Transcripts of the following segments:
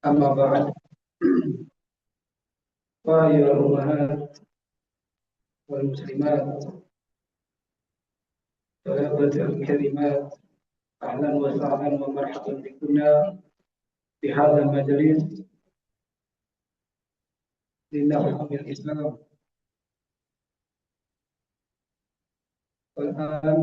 أما بعد فأيها الأمهات والمسلمات والأخوات الكريمات، أهلا وسهلا ومرحبا بكم في هذا المجلس لنفهم الإسلام. والآن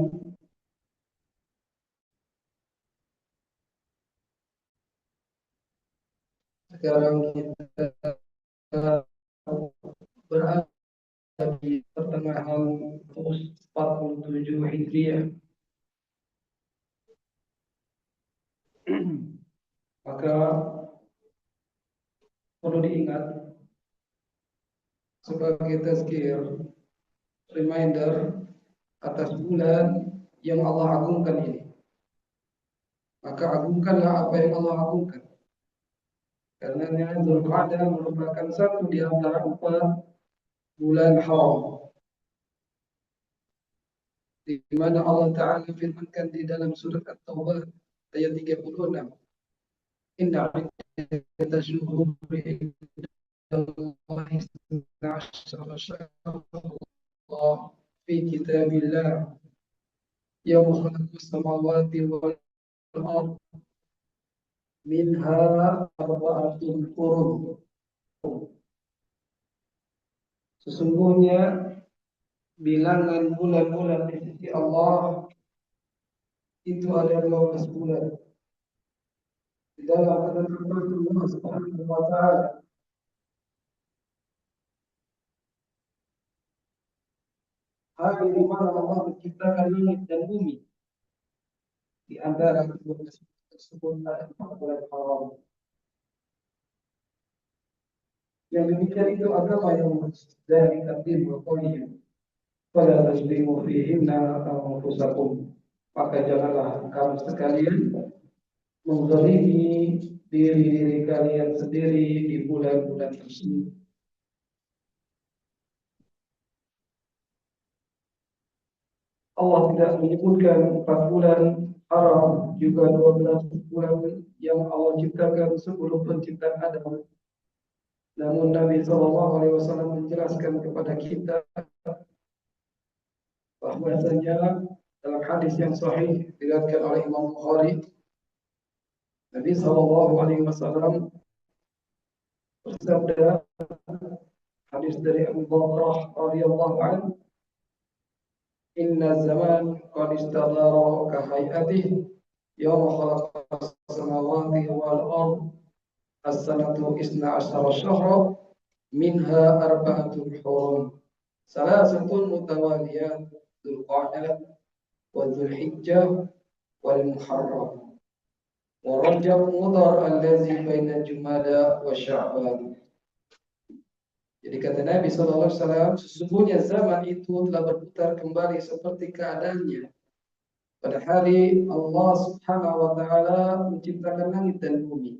sekarang kita berada di pertengahan 47 Hijriah. Maka perlu diingat sebagai tazkir, reminder atas bulan yang Allah agungkan ini. Maka agungkanlah apa yang Allah agungkan. Karena Dzulqa'dah merupakan satu di antara 4 bulan haram, di mana Allah Ta'ala firmankan di dalam surat At-Taubah ayat 36, Inna iddata syuhuri indallahi 12 syahran fi kitabillah yawma khalaqas samawati wal ardh minha arba'atun hurum. Sesungguhnya bilangan bulan-bulan di sisi Allah itu ada 12 bulan. Di dalam ketentuan Allah Subhanahu wa Ta'ala, hari di mana Allah menciptakan langit dan bumi. Di antara kedua tersebut ada 4 bulan haram. Yang demikian itu agama yang dari takdir berkoni. Pada taslimu fihinna anfusakum. Maka janganlah kamu sekalian menzalimi diri kalian sendiri di bulan-bulan tersebut. Allah tidak menyebutkan 4 bulan haram, juga 12 bulan yang Allah ciptakan sebelum penciptaan Adam. Namun Nabi SAW menjelaskan kepada kita bahwasanya dalam hadis yang sahih diriwayatkan oleh Imam Bukhari, Nabi SAW bersabda, hadis dari Abu Bakar radhiyallahu anhu, Inna zaman qad istadara ka hay'atihi yawma khalaqas samawati wal ardh as-sanatu isna asyara syahra minha arba'atun hurum salasatun mutawaliyat Dzulqa'dah wa Dzulhijjah wal Muharram wa Rajab Mudhar allazi baina Jumada wa Sya'ban. Jadi kata Nabi SAW, sesungguhnya zaman itu telah berputar kembali seperti keadaannya pada hari Allah Subhanahu wa Ta'ala menciptakan langit dan bumi.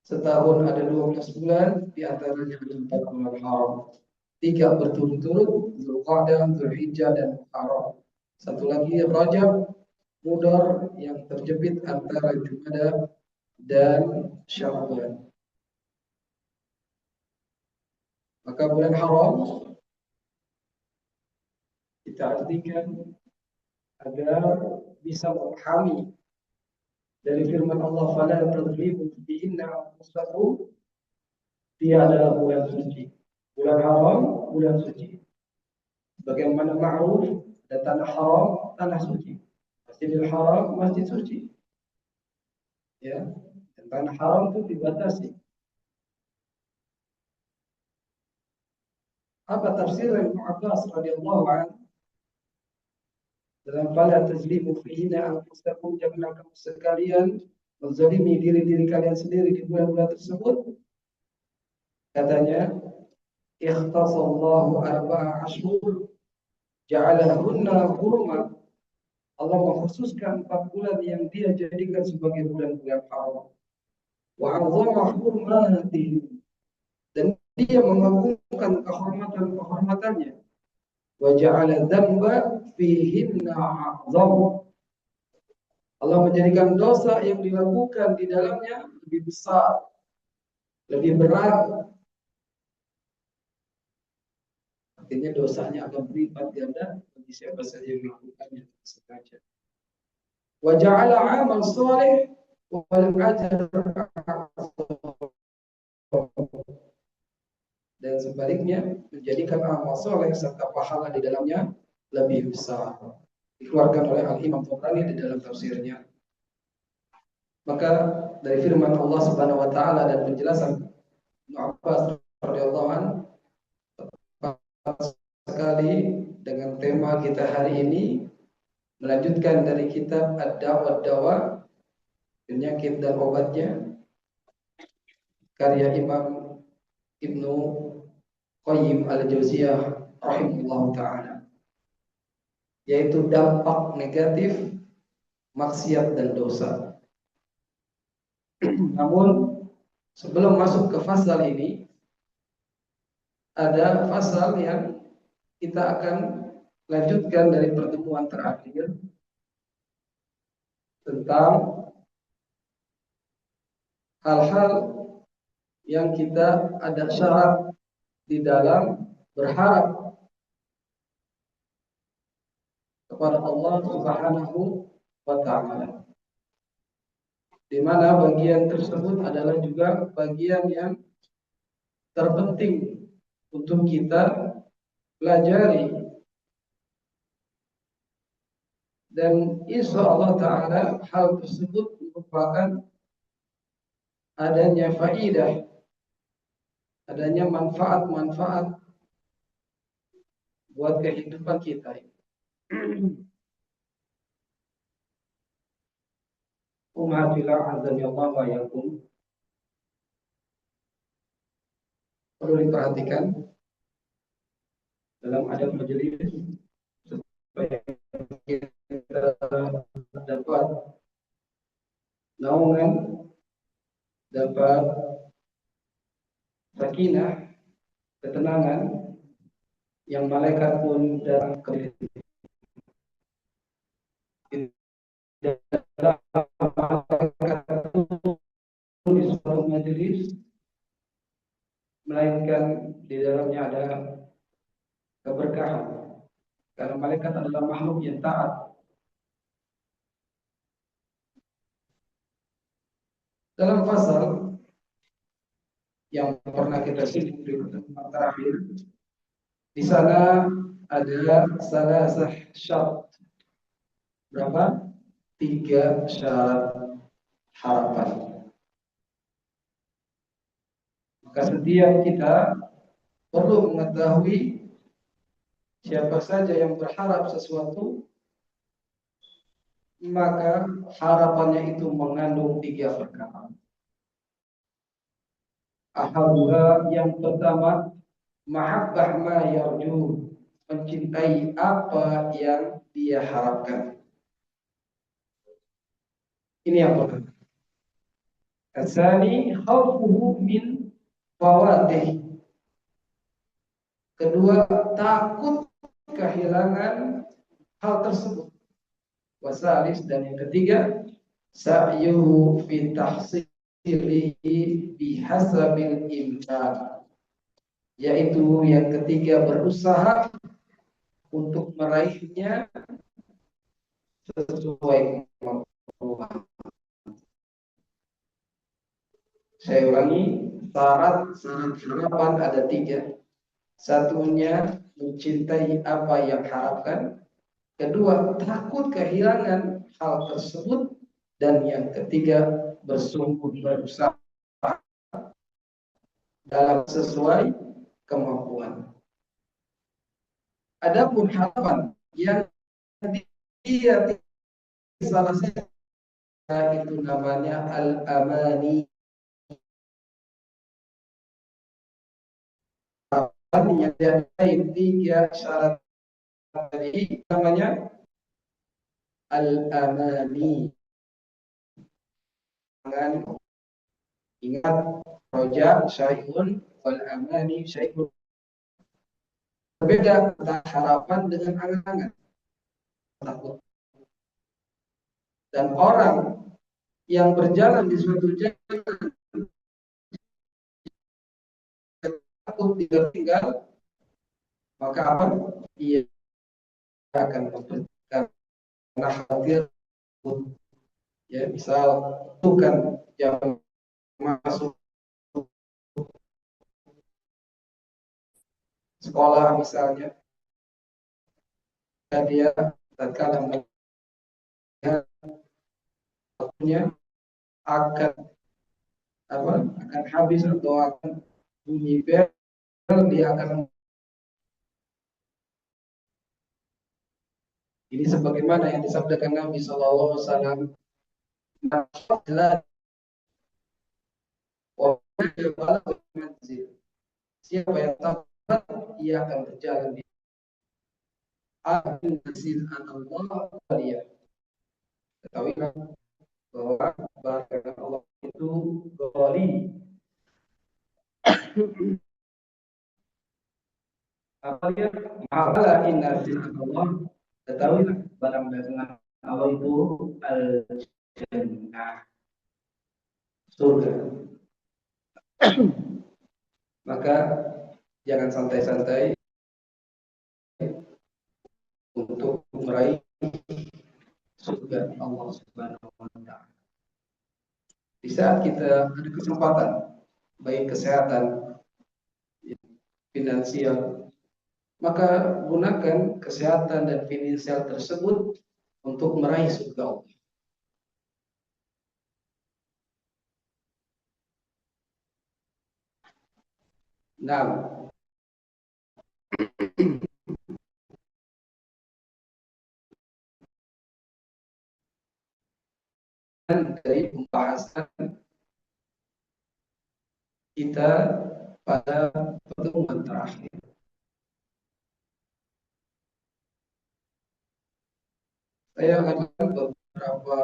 Setahun ada 12 bulan, di antaranya ada 4 bulan haram. 3 berturut-turut, Dzulqa'dah, Dzulhijjah, dan Muharram. Satu lagi Rajab Mudhar yang terjepit antara Jumada dan Sya'ban. Maka bulan haram kita artikan agar bisa memahami dari firman Allah, fala tadribu bihinna anfusakum, dia adalah bulan suci. Bulan haram, bulan suci. Bagaimana ma'ruf, ada tanah haram, tanah suci. Masjidil Haram, masjid suci. Ya, dan tanah haram itu dibatasi. Apa tafsir Ibnu Abbas radhiyallahu anhu dalam fala tajlibu fihinna anfusakum, janganlah kamu sekalian menzalimi diri kalian sendiri di bulan-bulan tersebut. Katanya, ikhtasallahu arba'a ashhur ja'alahunna hurma. Allah mengkhususkan 4 bulan yang dia jadikan sebagai bulan-bulan haram. Wa 'azzama hurmatihim, dan dia mengagungkan kehormatan-kehormatannya. Wa ja'ala dzamba fihinna 'azam. Allah menjadikan dosa yang dilakukan di dalamnya lebih besar lebih berat, artinya dosanya akan berlipat ganda bagi siapa saja yang melakukannya sengaja. Wa ja'ala 'amal shalih wal ajr, dan sebaliknya menjadikan amal soleh serta pahala di dalamnya lebih besar. Dikeluarkan oleh Al-Imam Tabrani di dalam tafsirnya. Maka dari firman Allah Subhanahu wa taala dan penjelasan Ibnu Abbas radhiyallahu anhu sekali dengan tema kita hari ini, melanjutkan dari kitab Ad-Dawa Dawa, penyakit dan obatnya, karya Imam Ibnu Qayyim Al-Jauziyah rahimahullah taala, yaitu dampak negatif maksiat dan dosa. Namun sebelum masuk ke fasal ini, ada fasal yang kita akan lanjutkan dari pertemuan terakhir tentang hal-hal yang kita ada syarat di dalam berharap kepada Allah Subhanahu wa taala, di mana bagian tersebut adalah juga bagian yang terpenting untuk kita pelajari, dan insya Allah taala hal tersebut merupakan adanya faidah, adanya manfaat-manfaat buat kehidupan kita. Umatillah azza wa jalla yakum, perlu diperhatikan dalam adab majelis supaya kita dapat naungan, dapat sakinah, ketenangan yang malaikat pun datang ke di suatu majelis, melainkan di dalamnya ada keberkahan, karena malaikat adalah makhluk yang taat. Dalam pasal yang pernah kita singgung di pertemuan terakhir, di sana ada salasah syarat. Berapa? 3 syarat harapan. Maka setiap kita perlu mengetahui siapa saja yang berharap sesuatu, maka harapannya itu mengandung 3 perkara. Ahaduha, yang pertama, mahabbah ma yarju, mencintai apa yang dia harapkan. Ini yang pertama. Asani khawfuhu min fawatih. Kedua, takut kehilangan hal tersebut. Wasalis, dan yang ketiga, sa'yuhu fi tahsilihi bihasabil imkan, yaitu yang ketiga berusaha untuk meraihnya sesuai kemampuan. Saya ulangi, syarat harapan ada 3. Satunya mencintai apa yang harapkan, kedua takut kehilangan hal tersebut, dan yang ketiga bersungguh berusaha dalam sesuai kemampuan. Adapun harapan yang dia salah satu itu namanya al-amani. Yang ada 3 syarat tadi namanya al-amani. Ingat, roja syai'un wal amani syai'un. Berbeda antara harapan dengan angan-angan. Dan orang yang berjalan di suatu jalan takut ditinggal, maka apa? Ia akan memperhatikan karena khawatir, ya misal bukan yang masuk sekolah misalnya, dan dia tatkala melihat waktunya akan apa akan habis atau akan bunyi bel, dia akan ini sebagaimana yang disabdakan Nabi Shallallahu Alaihi Wasallam, siapa yang sabar ia akan berjalan di asil Allah dia. Ketahui bahwa bahasa Allah itu ghali. Apa dia? Ma'ala inna Allah. Ketahuilah barang dagangan Allah itu al-jannah, surga. Maka jangan santai-santai untuk meraih surga Allah Subhanahu wa taala. Di saat kita ada kesempatan, baik kesehatan, finansial, maka gunakan kesehatan dan finansial tersebut untuk meraih surga Allah. Nah, dari pembahasan kita pada pertemuan terakhir, saya akan beberapa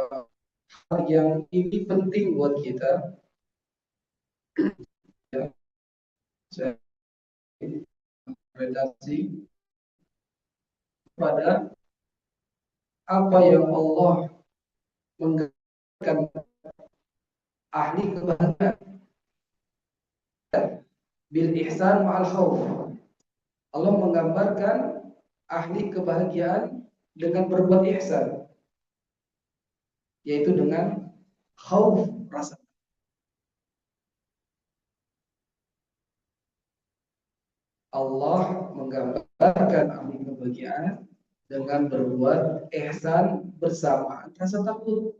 hal yang ini penting buat kita. Ya, saya redaksi pada apa yang Allah menggambarkan ahli kebahagiaan bil ihsan ma'al khauf. Allah menggambarkan ahli kebahagiaan dengan berbuat ihsan, yaitu dengan khauf, rasa. Allah menggambarkan ahli kebahagiaan dengan berbuat ihsan bersama rasa takut.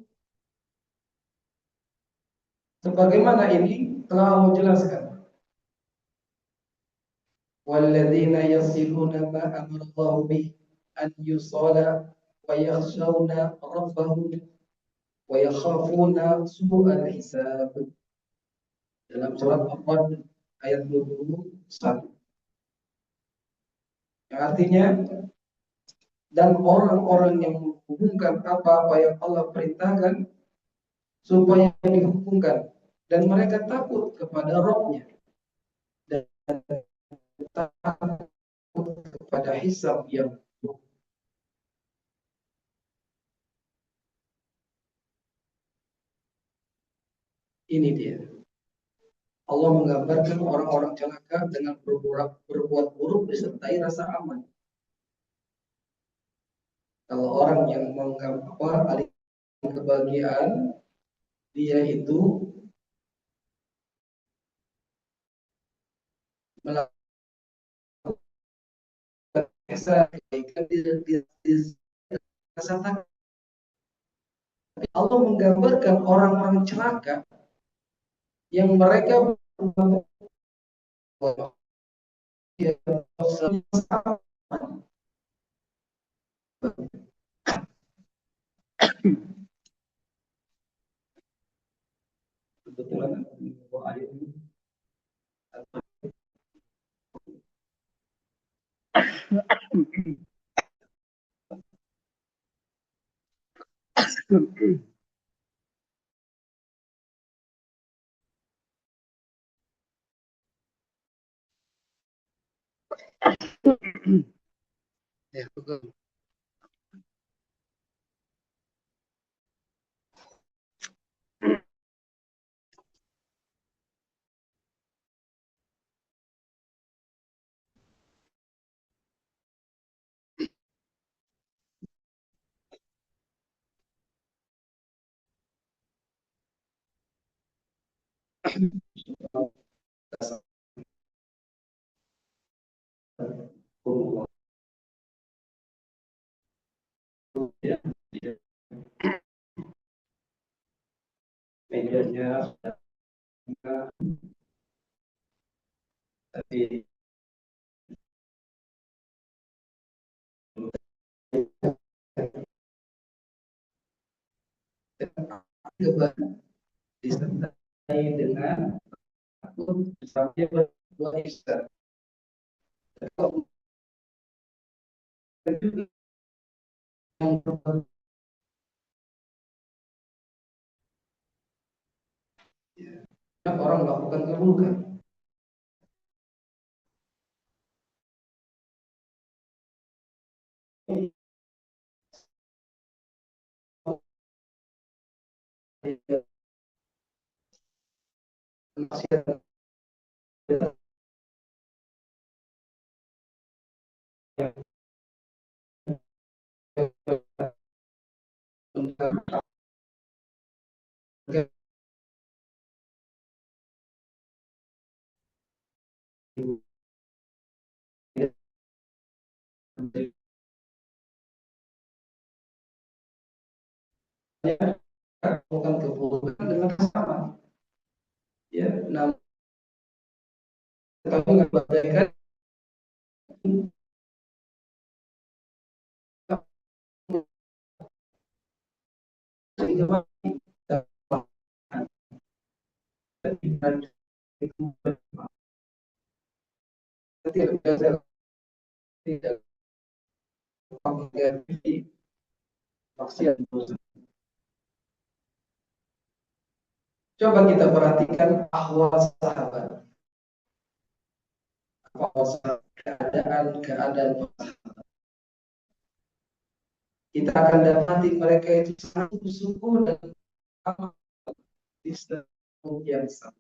Sebagaimana ini telah Allah jelaskan. Walladzina yasiluna ma amarallahu bih an yusala wa yakhshawna rabbahum wa yakhafuna su'al hisab. Dalam surat Al-Qur'an ayat 21. Yang artinya, dan orang-orang yang menghubungkan apa-apa yang Allah perintahkan supaya dihubungkan, dan mereka takut kepada Rabb-Nya dan takut kepada hisab yang ini dia. Allah menggambarkan orang-orang celaka dengan berbuat buruk disertai rasa aman. Kalau orang yang menggambarkan alih kebahagiaan, dia itu melakukan rasa takut. Allah menggambarkan orang-orang celaka yang mereka kebetulan ayat ini ya, betul. Ya, medianya tapi disertai dengan akun sampai berdua Islam. Yang orang melakukan keburukan. Melakukan keburukan dengan sama. Ya, namun kami mengabaikan tidak mengganti maksiat. Coba kita perhatikan ahwal sahabat, keadaan kita akan dapati mereka itu sangat bersungguh dan amat yang sama.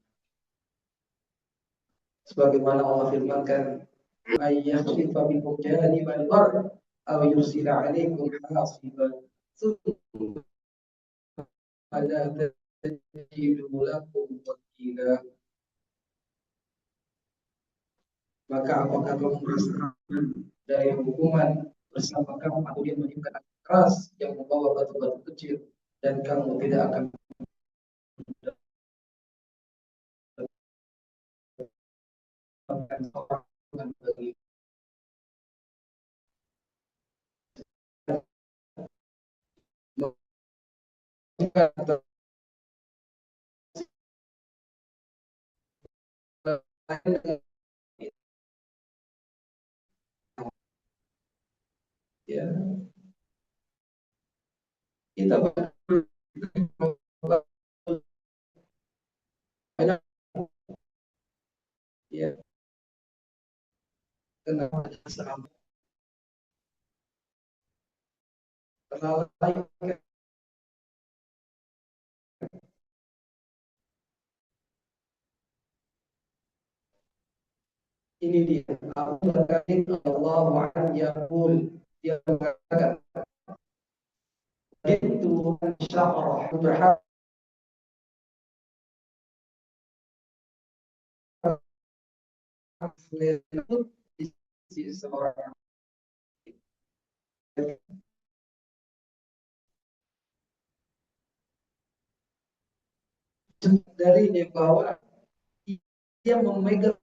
Sebagaimana Allah firmankan, "Ayyakhifa bikum janibal bar aw yursila 'alaikum hasiban thumma la tajidu lakum wakila." Maka apakah kamu merasa dari hukuman bersama kamu atau dia menimpakan keras yang membawa batu-batu kecil dan kamu tidak akan mendapatkan seorang bagi ya kita banyak ya kenapa sama kesalahan ini dia Abu Bakar radhiyallahu anhu yaqul dia mengatakan itu syarah berharap di sisi seorang darinya bahwa dia memegang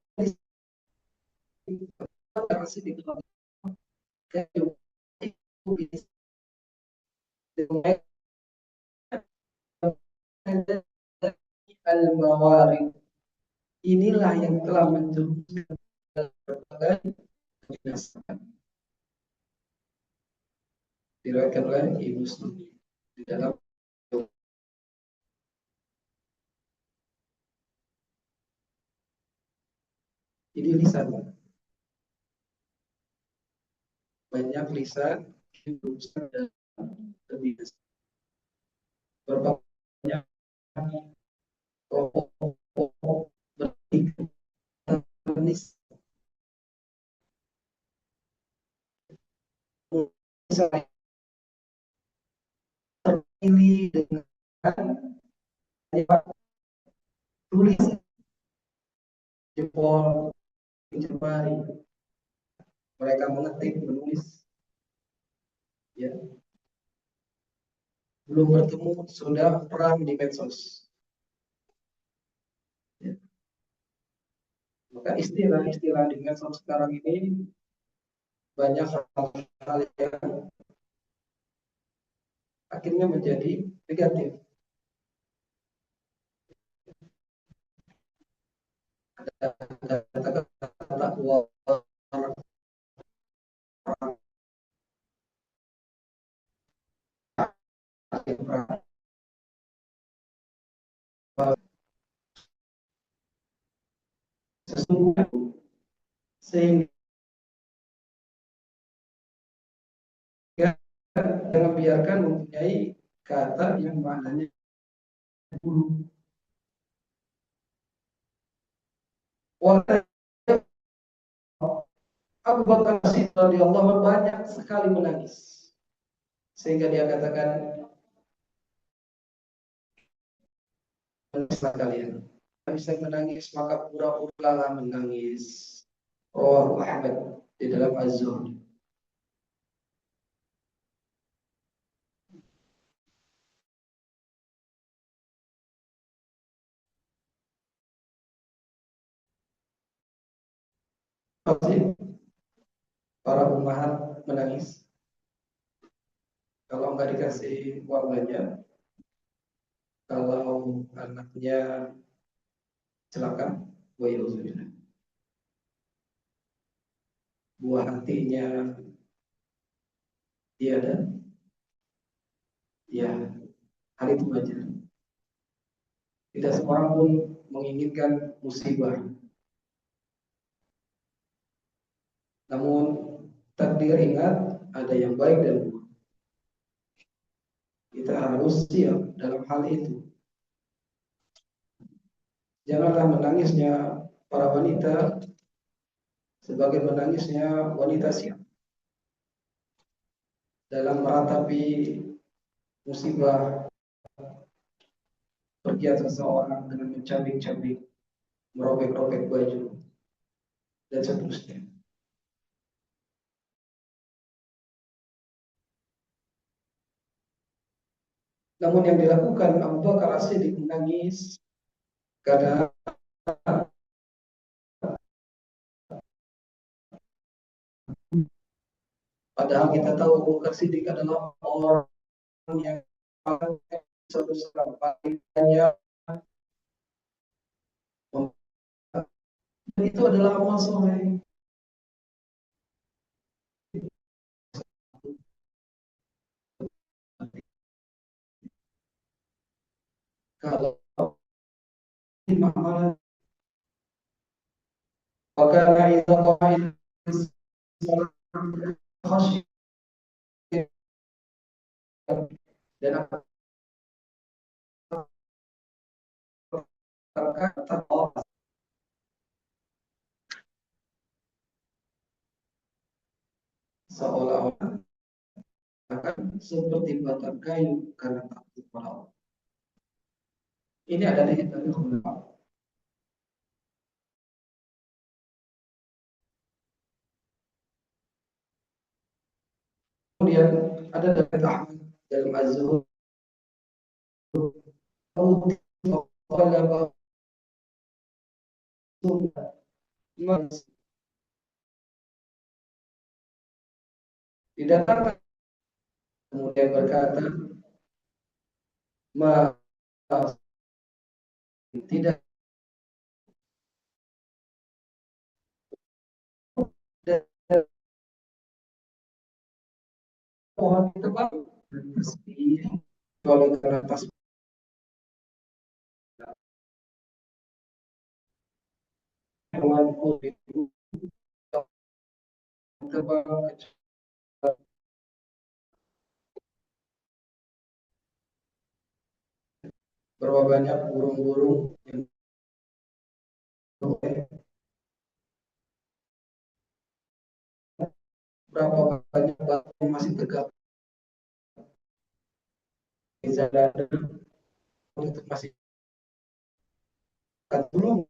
masih di dalam al-mawarid inilah yang telah menjerumuskan berbagai kebinasaan. Diriwayatkan oleh Ibnu Muslim di dalam ini lisan banyak lisan dan kebinasaan berbanyak berikut saya terpilih dengan tulis telepon, mencari, mereka mengetik, menulis, ya, belum bertemu sudah perang di medsos. Ya. Maka istilah-istilah di medsos sekarang ini banyak hal-hal yang akhirnya menjadi negatif. Ada kata-kata war, sesungguhnya, sehingga jangan biarkan mempunyai kata yang maknanya buruk. Abu Bakar Siddiq radhiyallahu anhu banyak sekali menangis sehingga dia katakan, menislah kalian bisa menangis maka pura-puralah menangis. Oh Ahmad di dalam Az-Zuhd. Pasti para ummahat menangis kalau nggak dikasih uang banyak, kalau anaknya celaka, wa'iyauzubillah, buah hatinya tiada, ya hal itu wajar. Tidak seorang pun menginginkan musibah. Namun takdir ingat ada yang baik dan buruk. Kita harus siap dalam hal itu. Janganlah menangisnya para wanita sebagai menangisnya wanita siap dalam meratapi musibah pergian seseorang dengan mencabik-cabik, merobek-robek baju, dan seterusnya. Namun yang dilakukan Abu Bakar As-Siddiq menangis karena padahal kita tahu Abu Bakar Siddiq adalah orang yang satu paling itu adalah amal soleh. Kalau amalan karena itu dan seolah-olah akan seperti batang kayu karena takut pada Allah. Ini adalah dari khulafah. Kemudian ada dari Ahmad dalam Az-Zuhd, didatangkan kemudian berkata, maaf, tidak ada pohon tebal tasbih oleh karena tasbih hewan tebal berapa banyak burung-burung yang berapa banyak batu yang masih tegak di jalan itu masih kan belum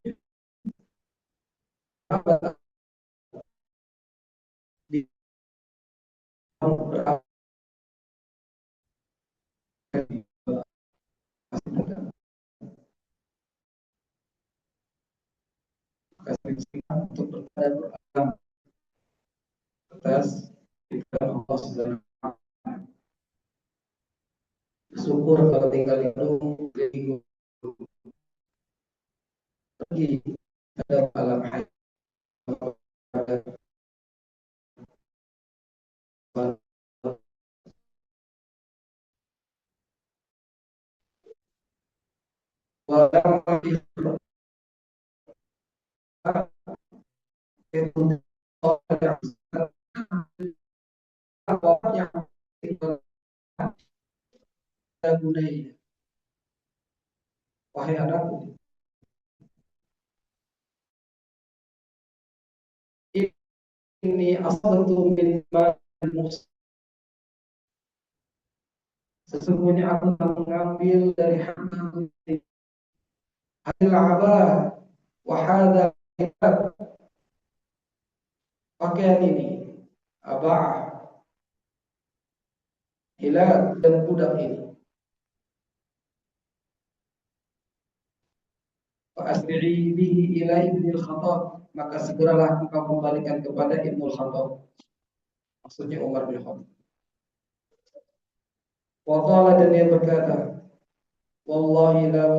di untuk beragama atas firman Allah Subhanahu wa Ta'ala. Syukur kalau tinggal itu pergi dalam alam hayat. Wahai anakku, ini asabtu min al-mus. Sesungguhnya aku telah mengambil dari harta hadil abah wahada pakaian ini abah hilal dan budak ini. Fa'asbi'i bihi ila ibnil Khattab, maka segeralah engkau kembalikan kepada Ibnu Khattab, maksudnya Umar bin Khattab. Wa qala, dan dia berkata, wallahi la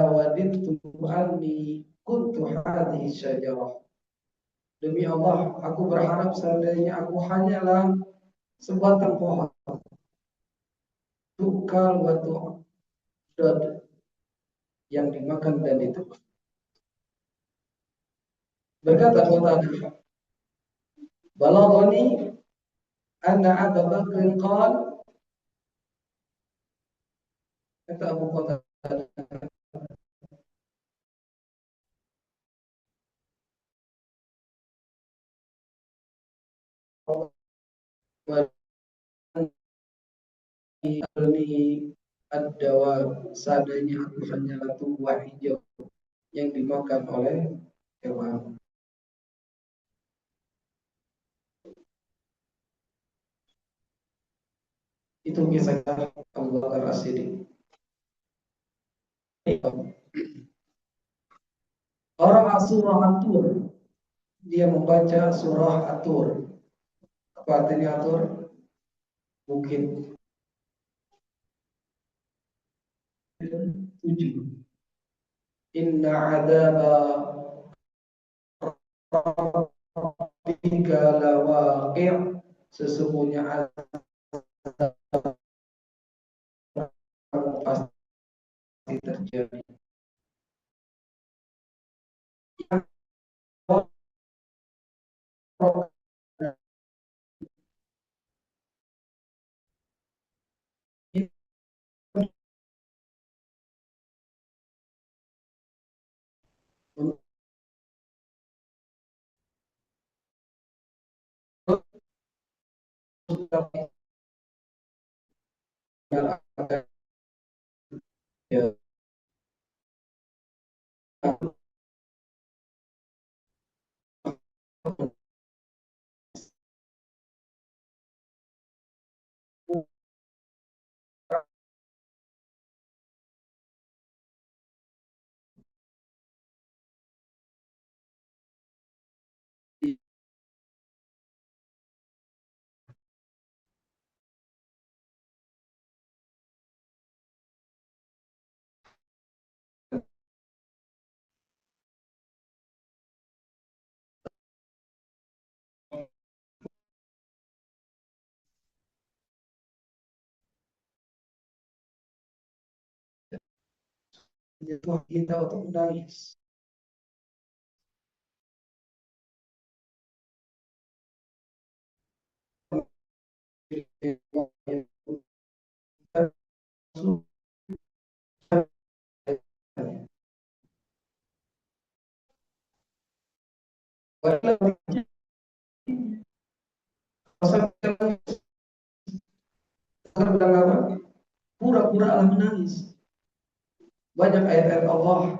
wadidtu anni kuntu hadhihi syajarah. Demi Allah, aku berharap seandainya aku hanyalah sebatang pohon. Tukal wa tu'dad, yang dimakan dan ditebak. Berkata Qatadah, balaghani anna Abu Bakr qala, kata Abu Qatadah, ini ad-dawa, seandainya aku hanyalah tumbuhan hijau yang dimakan oleh hewan. Itu kisah Abu Bakar As-Siddiq. Orang surah At-Tur, dia membaca surah At-Tur. Apa artinya At-Tur? Bukit 7. Inna adaba rabbika lawaqi', sesungguhnya azab pasti terjadi. Ya, menyentuh kita untuk menangis. Pura-pura menangis. Banyak ayat-ayat Allah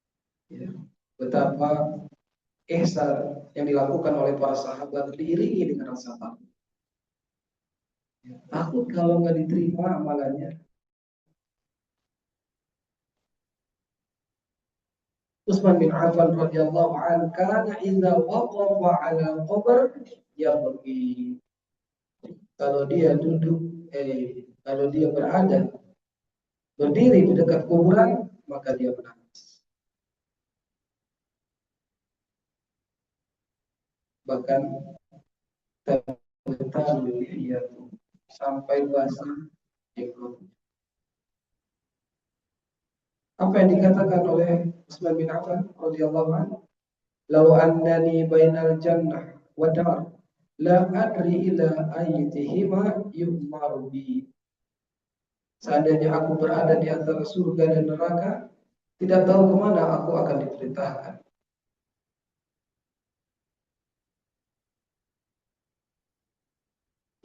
Ya. Betapa ihsan yang dilakukan oleh para sahabat diiringi dengan rasa takut. Ya. Takut kalau nggak diterima amalannya. Utsman bin Affan radhiyallahu anhu kana idza waqafa 'ala qabr yabki. Kalau dia duduk kalau dia berada berdiri di dekat kuburan maka dia menangis. Bahkan tergetar lihiyatu sampai basah jenggot. Apa yang dikatakan oleh Utsman bin Affan radhiyallahu anhu, "Law annani bainal jannah wa nar la adri ila ayyitihima yu'maru bi." Seandainya aku berada di antara surga dan neraka, tidak tahu kemana aku akan diperintahkan.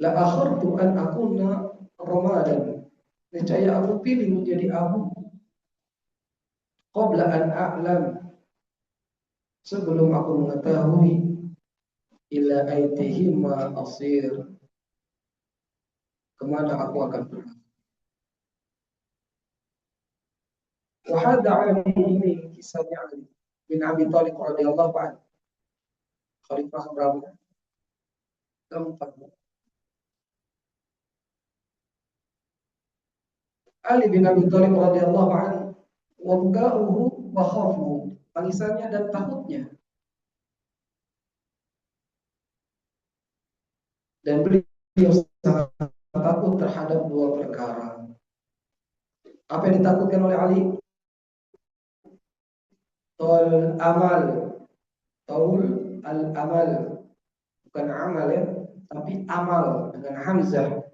La akhartu an akuna ramadan. Niscaya aku pilih menjadi abu qabla an a'lam, sebelum aku mengetahui ila aitihima asir, kemana aku akan pergi. Wahada Ali, ini kisahnya Ali bin Abi Thalib radhiyallahu anhu, khalifah berapa? Keempat. Ali bin Abi Thalib radhiyallahu anhu, wabga'uhu wa khawfuhu, tangisannya dan takutnya. Dan beliau sangat takut terhadap dua perkara. Apa yang ditakutkan oleh Ali? Tol amal, tol al amal, bukan amal ya, tapi amal dengan hamzah.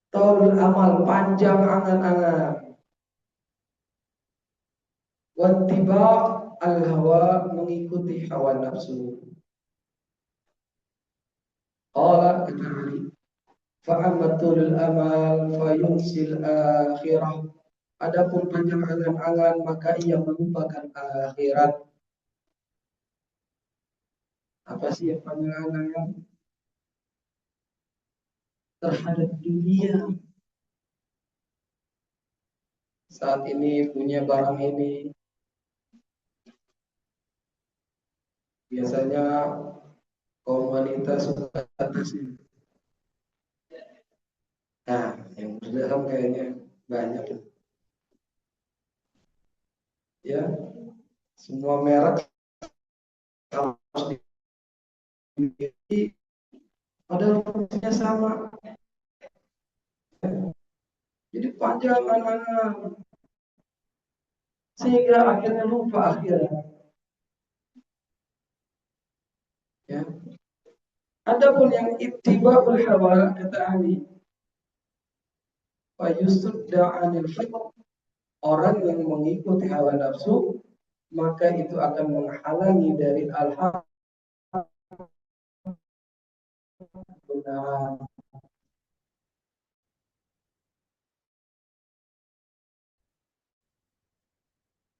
Tol amal, panjang angan-angan. Wattiba al hawa, mengikuti hawa nafsu. Qala, kata Ali, fa'amatul amal fayunsil akhirah. Adapun panjang angan-angan maka ia melupakan akhirat. Apa sih yang panjang angan-angan? Terhadap dunia. Saat ini punya barang ini, biasanya kaum wanita suka atas ini. Nah, yang berdalam kayaknya banyak ya. Semua merek harus dimiliki, padahal fungsinya sama. Jadi panjang angan-angan sehingga akhirnya lupa akhirat. Ya. Adapun yang ittiba'ul hawa, kata Ali, fa yusudda 'anil haqq, orang yang mengikuti hawa nafsu maka itu akan menghalangi dari al-haq, benar.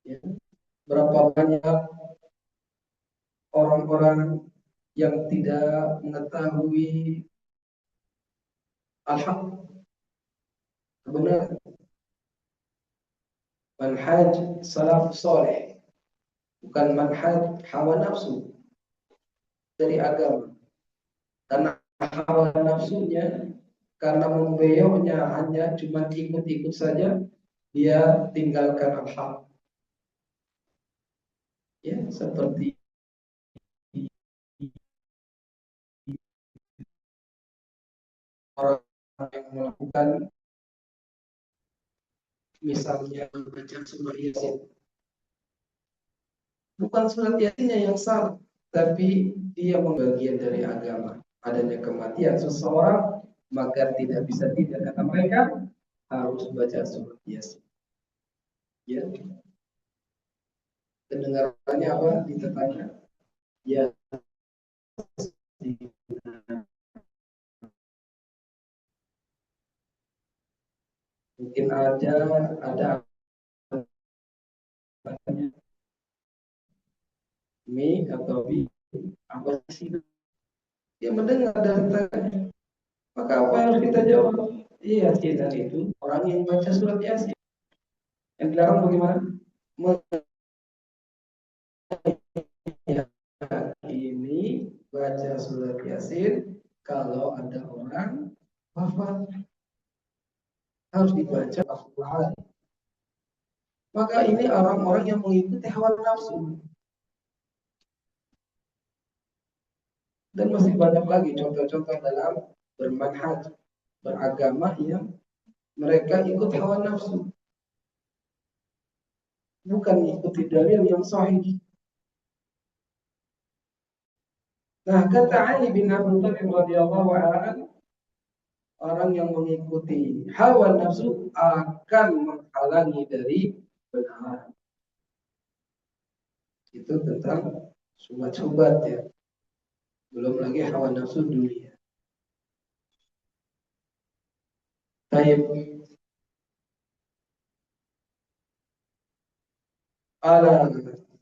Ya. Berapa banyak orang-orang yang tidak mengetahui al-haq, kebenaran, manhaj salaf soleh, bukan manhaj hawa nafsu dari agama. Karena hawa nafsunya, karena membeyoknya hanya cuma ikut-ikut saja, dia tinggalkan al-haq. Ya, seperti orang yang melakukan misalnya membaca surah Yasin. Bukan surat Yasinnya yang salah, tapi dia membagian dari agama. Adanya kematian seseorang, maka tidak bisa tidak, kata mereka harus baca surat Yasin. Ya, kedengarannya apa? Ditanya. Ya, mungkin ada mi atau bi apa sih? Dia mendengar dari tanya. Maka apa yang harus kita jawab? Iya, Yasin itu orang yang baca surat Yasin. Yang dilarang bagaimana? Ini baca surat Yasin kalau ada orang wafat harus dibaca Al-Quran. Maka ini orang-orang yang mengikuti hawa nafsu. Dan masih banyak lagi contoh-contoh dalam bermanhaj, beragama yang mereka ikut hawa nafsu, bukan ikuti dalil yang sahih. Nah, kata Ali bin Abi Thalib radhiyallahu anhu, orang yang mengikuti hawa nafsu akan menghalangi dari kebenaran. Itu tentang syubhat-syubhat ya. Belum lagi hawa nafsu dunia. Baik. Ala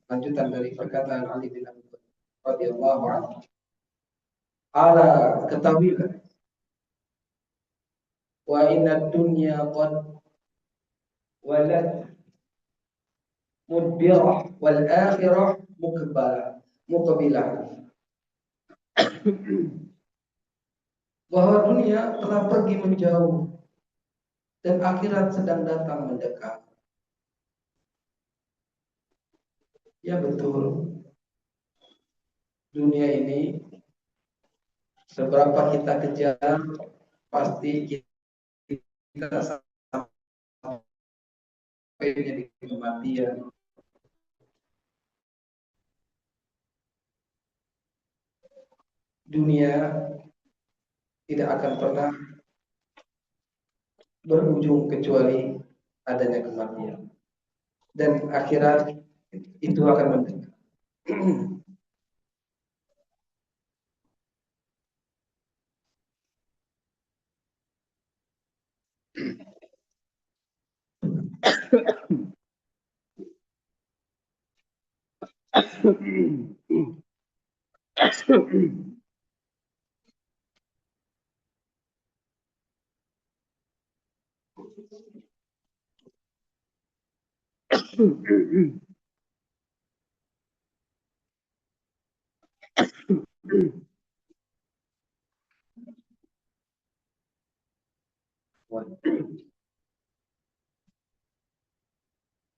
lanjutan dari perkataan Ali bin Abi Thalib radhiyallahu anhu. Ala ketahuilah wa inna dunya qad walad mudbirah wal akhirah muqbilah. Bahwa dunia telah pergi menjauh dan akhirat sedang datang mendekat. Ya betul. Dunia ini seberapa kita kejar pasti kita sampai jadi kematian. Dunia tidak akan pernah berujung kecuali adanya kematian. Dan akhirat itu akan mendekat.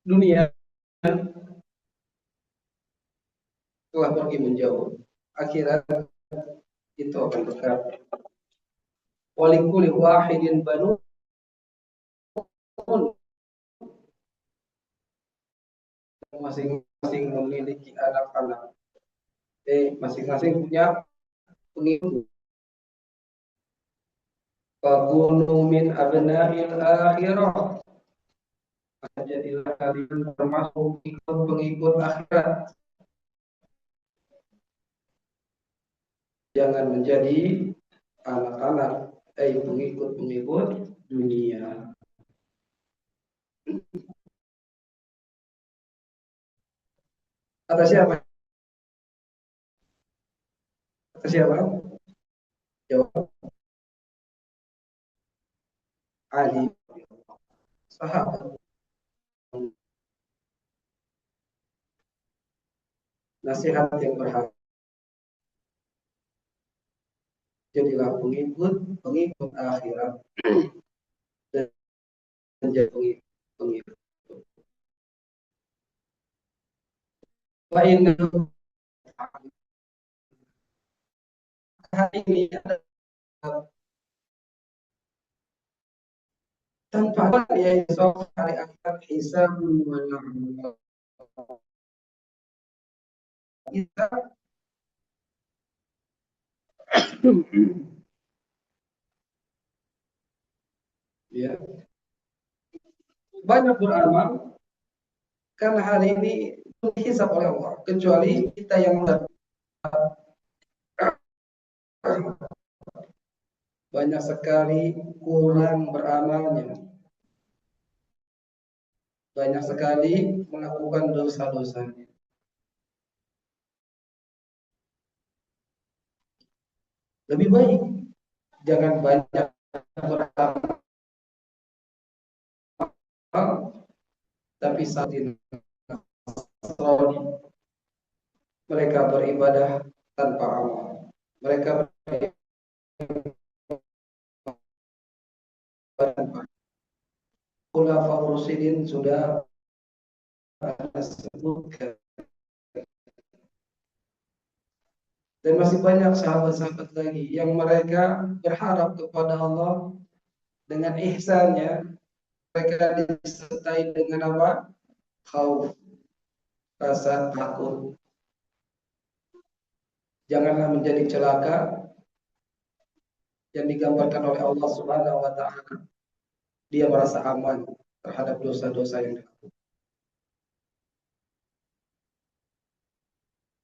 Dunia telah pergi menjauh. Akhirat itu akan dekat. Walikuli wahidin banun, masing-masing memiliki anak-anak. Masing-masing punya pengikut. Fakunu min abna'il akhirah. Jadilah kalian termasuk pengikut akhirat. Jangan menjadi anak-anak, pengikut-pengikut dunia. Kata siapa? Kata siapa? Jawab Ali, sahabat. Nasihat yang berharga. Jadilah pengikut akhirat dan menjadi pengikut. Wa inna ini adalah tanpa dia esok hari akhirat hisab wa kita ya banyak beramal karena hari ini dihisab oleh Allah, kecuali kita yang banyak sekali kurang beramalnya, banyak sekali melakukan dosa-dosanya. Lebih baik jangan banyak beramal, tapi saat mereka beribadah tanpa amal. Mereka beribadah tanpa Khulafaur Rasyidin sudah sebutkan, dan masih banyak sahabat-sahabat lagi yang mereka berharap kepada Allah dengan ihsannya. Mereka disertai dengan apa? Khauf, rasa takut. Janganlah menjadi celaka yang digambarkan oleh Allah Subhanahu wa taala. Dia merasa aman terhadap dosa-dosa yang dilakukan.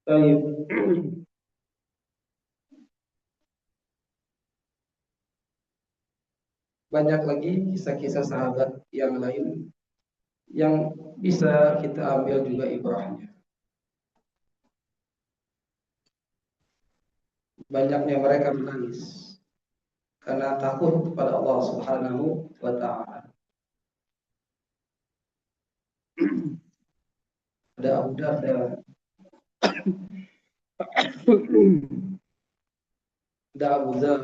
Baik. Banyak lagi kisah-kisah sahabat yang lain yang bisa kita ambil juga ibrahnya. Banyaknya mereka menangis karena takut kepada Allah Subhanahu wa taala. Ada Abu Darda, ada Abu Dzar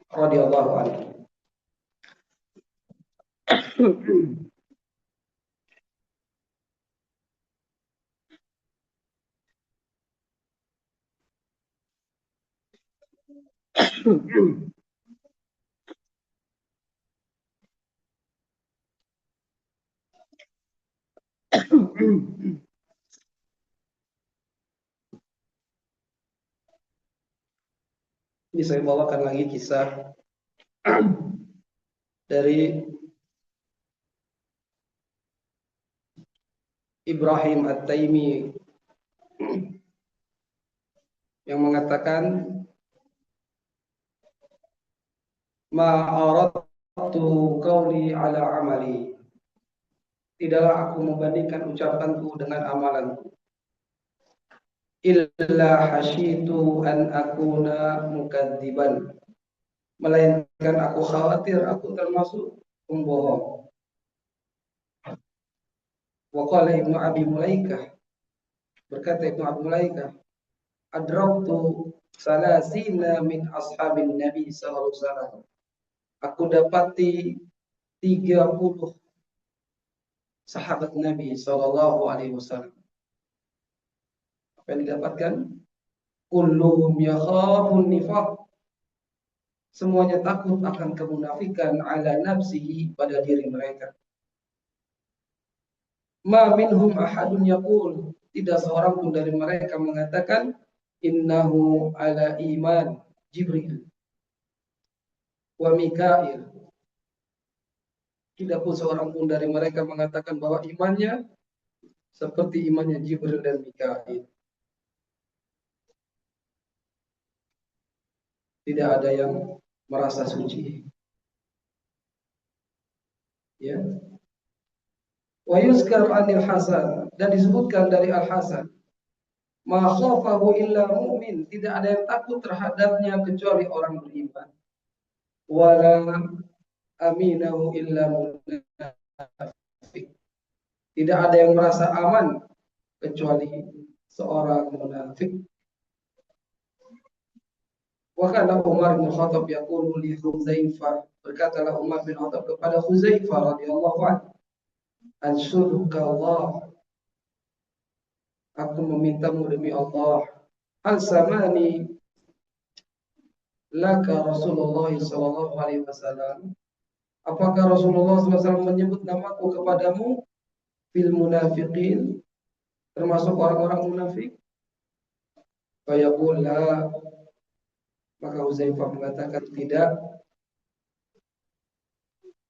radhiyallahu anhu. Ini saya bawakan lagi kisah dari Ibrahim At-Taimi yang mengatakan, ma'aradtu qawli ala amali. Tidaklah aku membandingkan ucapanku dengan amalanku. Illa hasyitu an akuna mukadziban. Melainkan aku khawatir aku termasuk pembohong. Wa qala Ibnu Abi Mulaikah, berkata Ibnu Abi Mulaikah, adraktu salasina min ashabin Nabi sallallahu alaihi wasallam. Aku dapati 30 sahabat Nabi sallallahu alaihi wasallam. Apa yang didapatkan? Kulluhum yakhafun nifaq. Semuanya takut akan kemunafikan ala nafsihi, pada diri mereka. Ma minhum ahadun yaqul, tidak seorang pun dari mereka mengatakan innahu ala iman Jibril wa Mikail. Tidak pun seorang pun dari mereka mengatakan bahwa imannya seperti imannya Jibril dan Mikail. Tidak ada yang merasa suci. Ya. Wa yuzkar anil Hasan, dan disebutkan dari Al Hasan, ma khafahu illa mu'min, tidak ada yang takut terhadapnya kecuali orang beriman. Wala aminahu illa munafik, tidak ada yang merasa aman kecuali seorang munafik. Wa kana Umar bin Khattab yaqulu li Hudzaifah, berkatalah Umar bin Khattab kepada Hudzaifah radhiyallahu anhu, anshuduka Allah, aku memintamu demi Allah, hal samani laka Rasulullah sallallahu alaihi wasallam, apakah Rasulullah SAW menyebut namaku kepadamu fil munafiqin, termasuk orang-orang munafik? Fayaqul la, maka Huzaifah mengatakan tidak.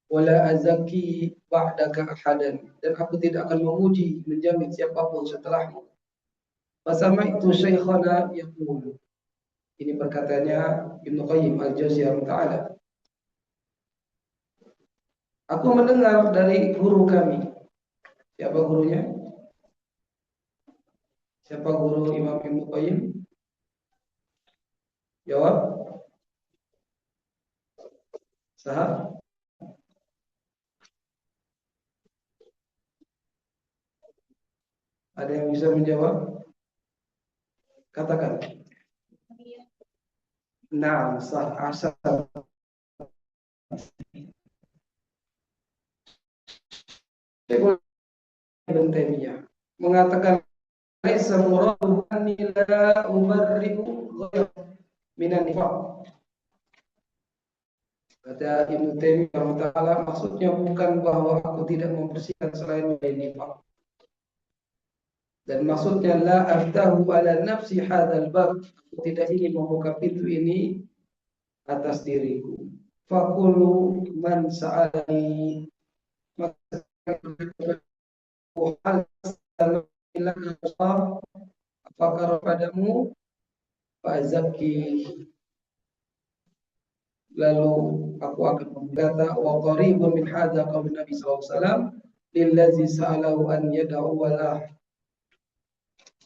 Wala azaki ba'daka ahadan, dan aku tidak akan memuji menjamin siapapun setelahmu. Fasami'tu syaikhana yaqulu, ini perkataannya Ibnu Qayyim Al-Jauziyah Ta'ala, aku mendengar dari guru kami. Siapa gurunya? Siapa guru Imam Ibnu Qayyim? Jawab. Sah. Ada yang bisa menjawab? Katakan. Nah, sah asal Ibn Taimiyah mengatakan semua bukan nila ubarri'u minan nifaq. Kata Ibn Taimiyah taala, maksudnya bukan bahwa aku tidak membersihkan selain dari nifaq. Dan maksudnya la aftahu ala nafsi hadzal bab, aku tidak ingin membuka pintu ini atas diriku. Fakulu man sa'ani, maka apakah padamu fazaki, lalu aku akan berkata wa qaribun min hadza qaul Nabi sallallahu alaihi wasallam lillazi sa'alahu an yad'u wala.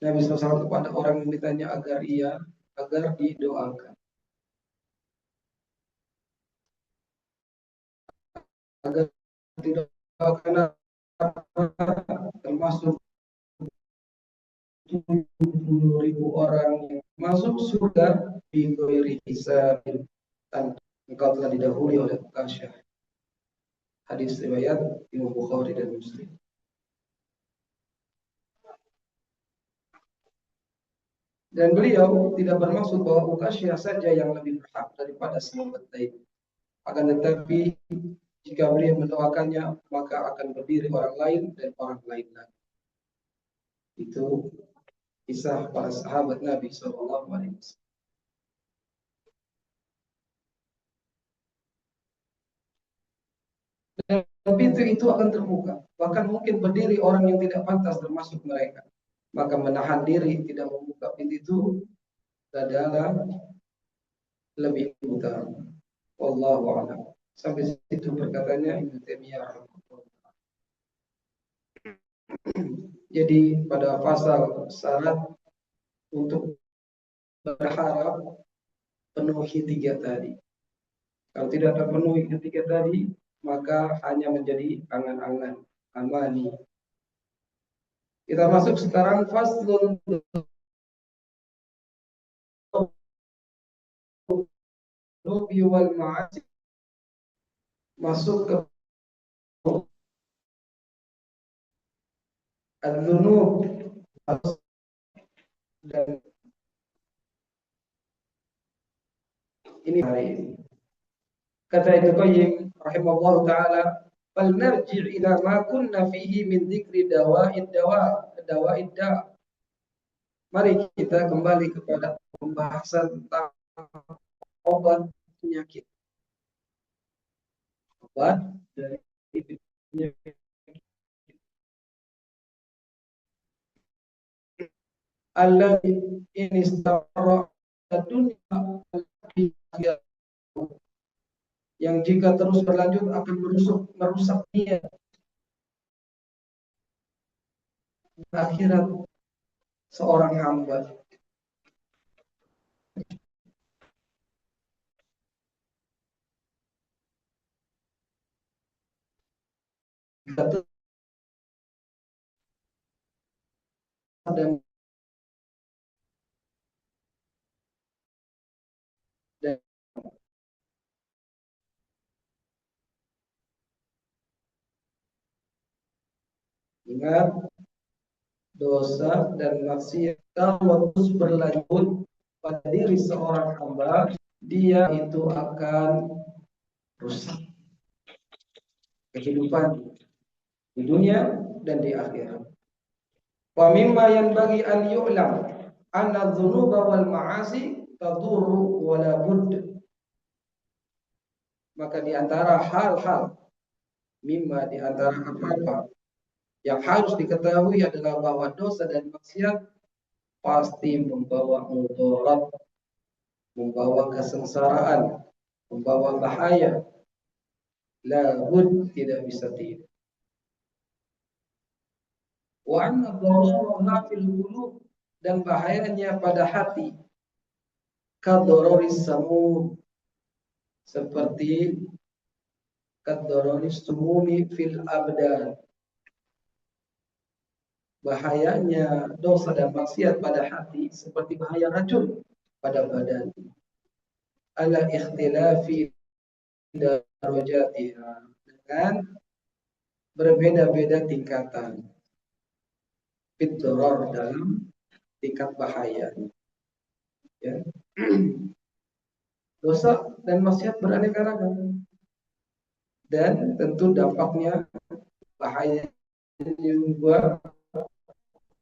Nabi SAW kepada orang yang ditanya agar didoakan, agar tidak doakan, termasuk 70.000 orang yang masuk surga bi ghairi hisab, dan engkau telah didahului oleh Uqasyah. Hadis riwayat Imam Bukhari dan Muslim. Dan beliau tidak bermaksud bahwa Uqasyah saja yang lebih berhak daripada sahabat lain. Akan tetapi jika beliau mendoakannya, maka akan berdiri orang lain dan orang lain lagi. Itu kisah para sahabat Nabi SAW. Dan pintu itu akan terbuka. Bahkan mungkin berdiri orang yang tidak pantas termasuk mereka. Maka menahan diri tidak membuka pintu itu adalah lebih utama. Wallahu a'lam. Sampai situ perkataannya Ibnu Taimiyah. Jadi pada pasal syarat untuk berharap penuhi tiga tadi. Kalau tidak terpenuhi ketiga tadi, maka hanya menjadi angan-angan, amani. Kita masuk sekarang faslun nubi wal ma'asi. Masuk ke al-dzunub dan ini hari ini. Kata Ibnu Qayyim rahimahullah taala, "Fal narji' ila ma kunna fihi min dzikri dawa'id da." Mari kita kembali kepada pembahasan tentang obat penyakit. Obat dari penyakit. Alladzi in istaqarra dunya yang jika terus berlanjut akan merusak niat akhirat seorang hamba. Dan ingat, dosa dan maksiat kalau terus berlanjut pada diri seorang hamba, dia itu akan rusak kehidupan di dunia dan di akhirat. Wa mimma yanbaghi an yu'lam anna dzunuba wal ma'asi tadurru wa la budd. Maka di antara hal-hal, mimma di antara apa-apa yang harus diketahui adalah bahwa dosa dan maksiat pasti membawa mudarat, membawa kesengsaraan, membawa bahaya. La bud, tidak bisa tidak. Wa anna dharara fil qulub, dan bahayanya pada hati. kadororis samum, seperti kadororis sumumi fil abdan, bahayanya dosa dan maksiat pada hati seperti bahaya racun pada badan. Ala ikhtilafi darajatiha, dengan berbeda-beda tingkatan. Fid-darar, dalam tingkat bahaya. Ya. Dosa dan maksiat beraneka ragam, dan tentu dampaknya, bahaya juga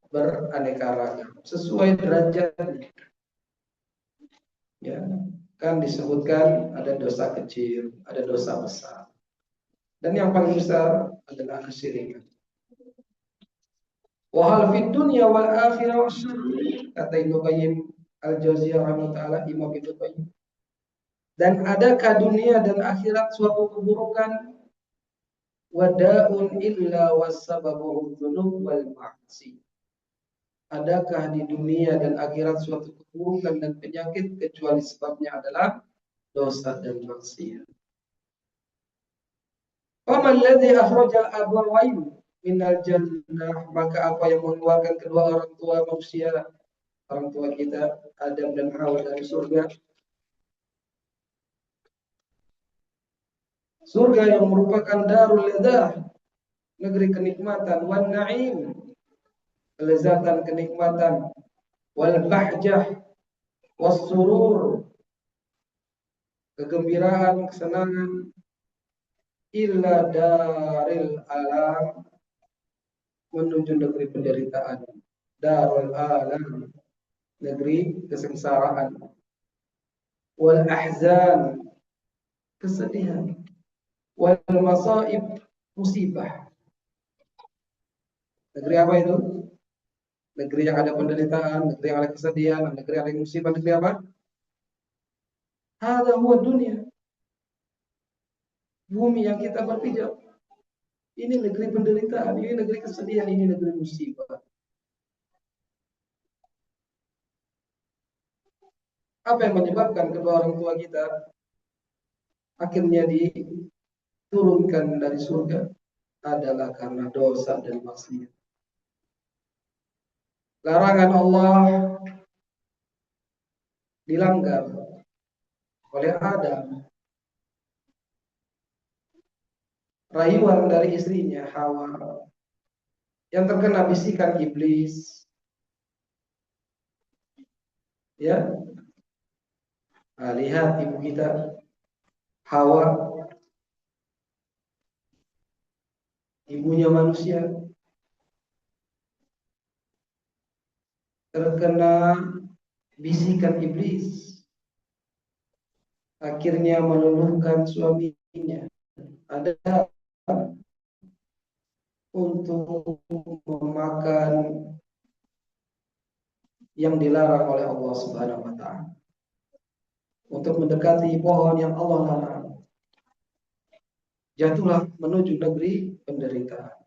beraneka ragam sesuai derajatnya. Ya, kan disebutkan ada dosa kecil, ada dosa besar, dan yang paling besar adalah kesyirikan. Wa hal fid dunya wal akhirah syarr, kata Ibnu Qayyim al-Jauziyah rahimahullah, Imam Ibnu Qayyim. Dan adakah dunia dan akhirat suatu keburukan? Wada'un illa wassababu dzunub wal ma'asi. Adakah di dunia dan akhirat suatu keburukan dan penyakit kecuali sebabnya adalah dosa dan maksiat. Faman ladzi akhrajal abawain minal jannah, maka apa yang mengeluarkan kedua orang tua manusia, orang tua kita Adam dan Hawa, dari surga? Surga yang merupakan darul ladah, negeri kenikmatan, wan na'im, kelezatan kenikmatan, wal bahjah was surur, kegembiraan, kesenangan, illa daril alam, menuju negeri penderitaan, darul alam, negeri kesengsaraan, wal ahzan, kesedihan, wal masaib, musibah. Negeri apa itu? Negeri yang ada penderitaan, negeri yang ada kesedihan, negeri yang ada musibah. Negeri apa? Hada huwa dunia. Bumi yang kita berpijak. Ini negeri penderitaan, ini negeri kesedihan, ini negeri musibah. Apa yang menyebabkan kedua orang tua kita akhirnya diturunkan dari surga? Adalah karena dosa dan maksiat. Larangan Allah dilanggar oleh Adam. Rayuan dari istrinya Hawa yang terkena bisikan iblis. Ya, nah, lihat ibu kita Hawa, ibunya manusia, terkena bisikan iblis, akhirnya meluluhkan suaminya. Ada untuk memakan yang dilarang oleh Allah Subhanahu wa taala, untuk mendekati pohon yang Allah larang. Jatuhlah menuju negeri penderitaan,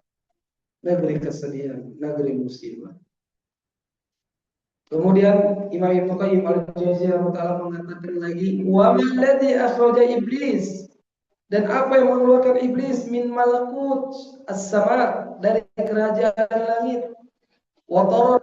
negeri kesedihan, negeri musibah. Kemudian Imam Ibnu Qayyim al-Jauziyah mengatakan lagi, wa man ladzi akhraja iblis, dan apa yang mengeluarkan iblis min malakut as-sama, dari kerajaan langit, wa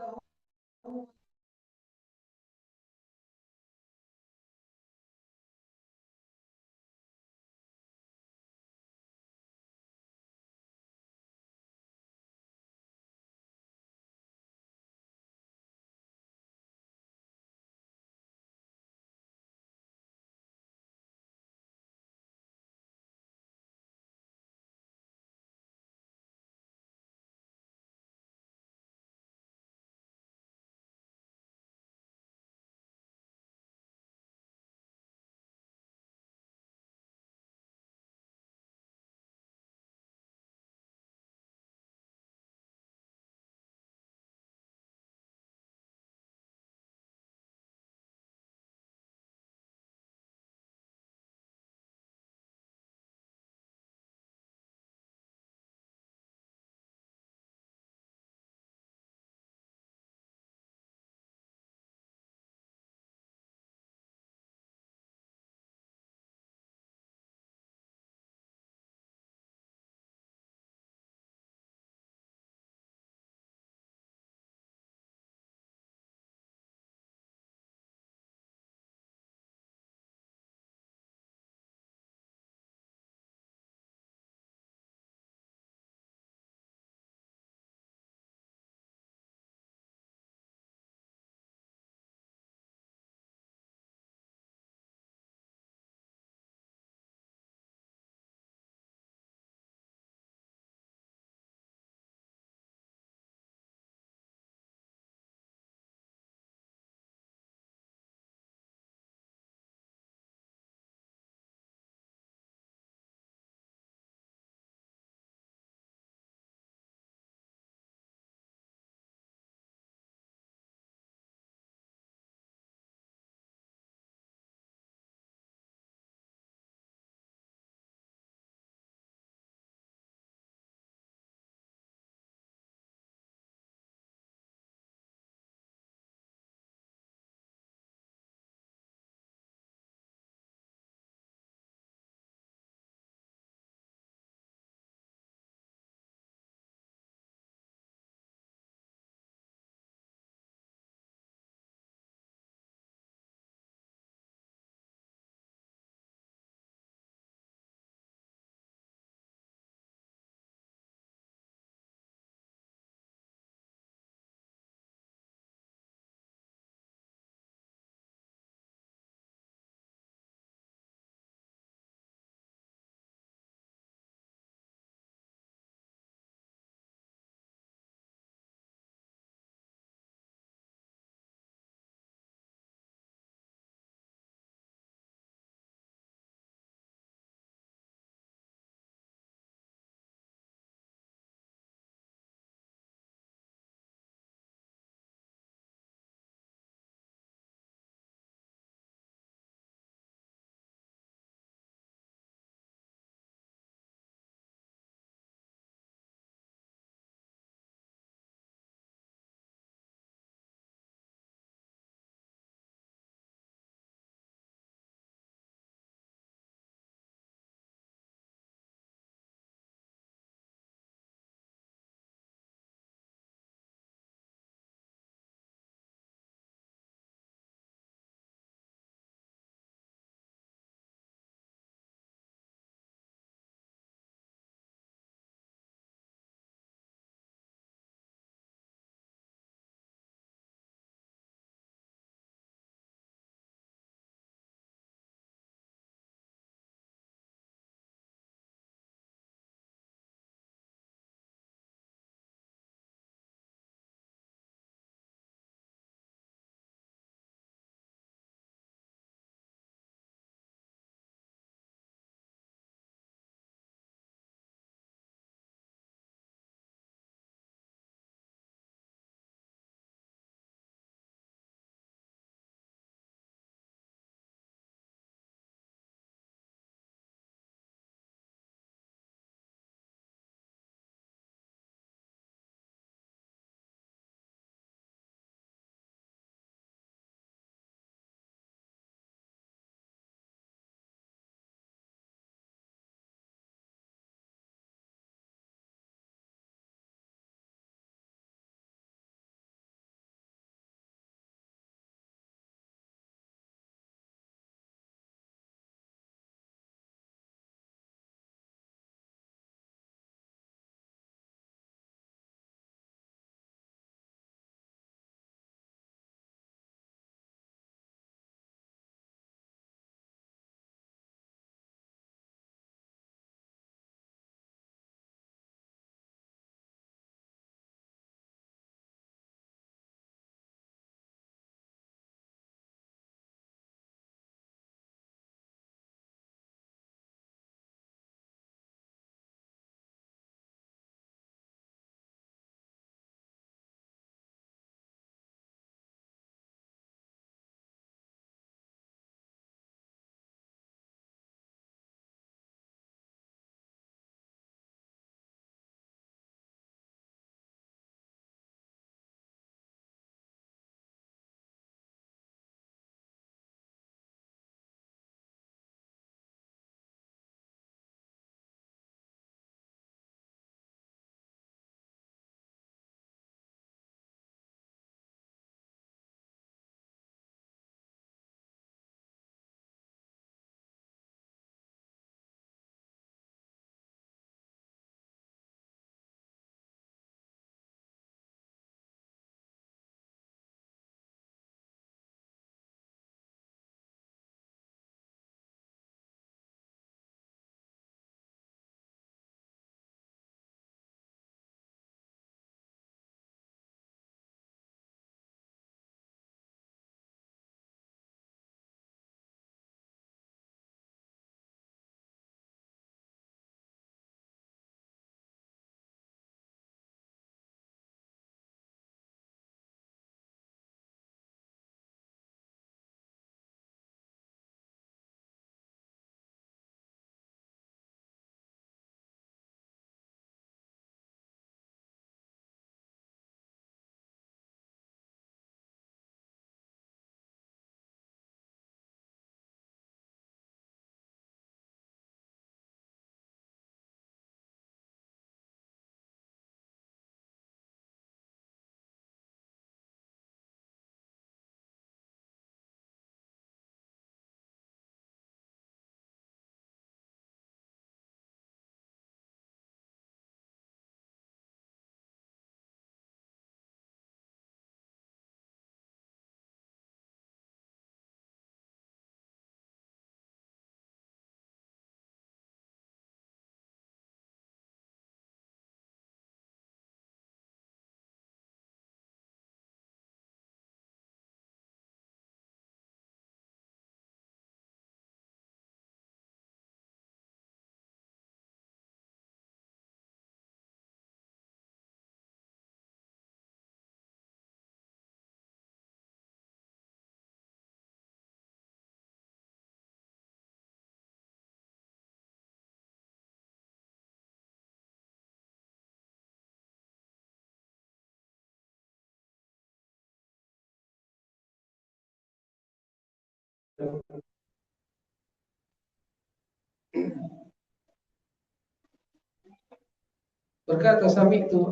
Berkata Sami'tu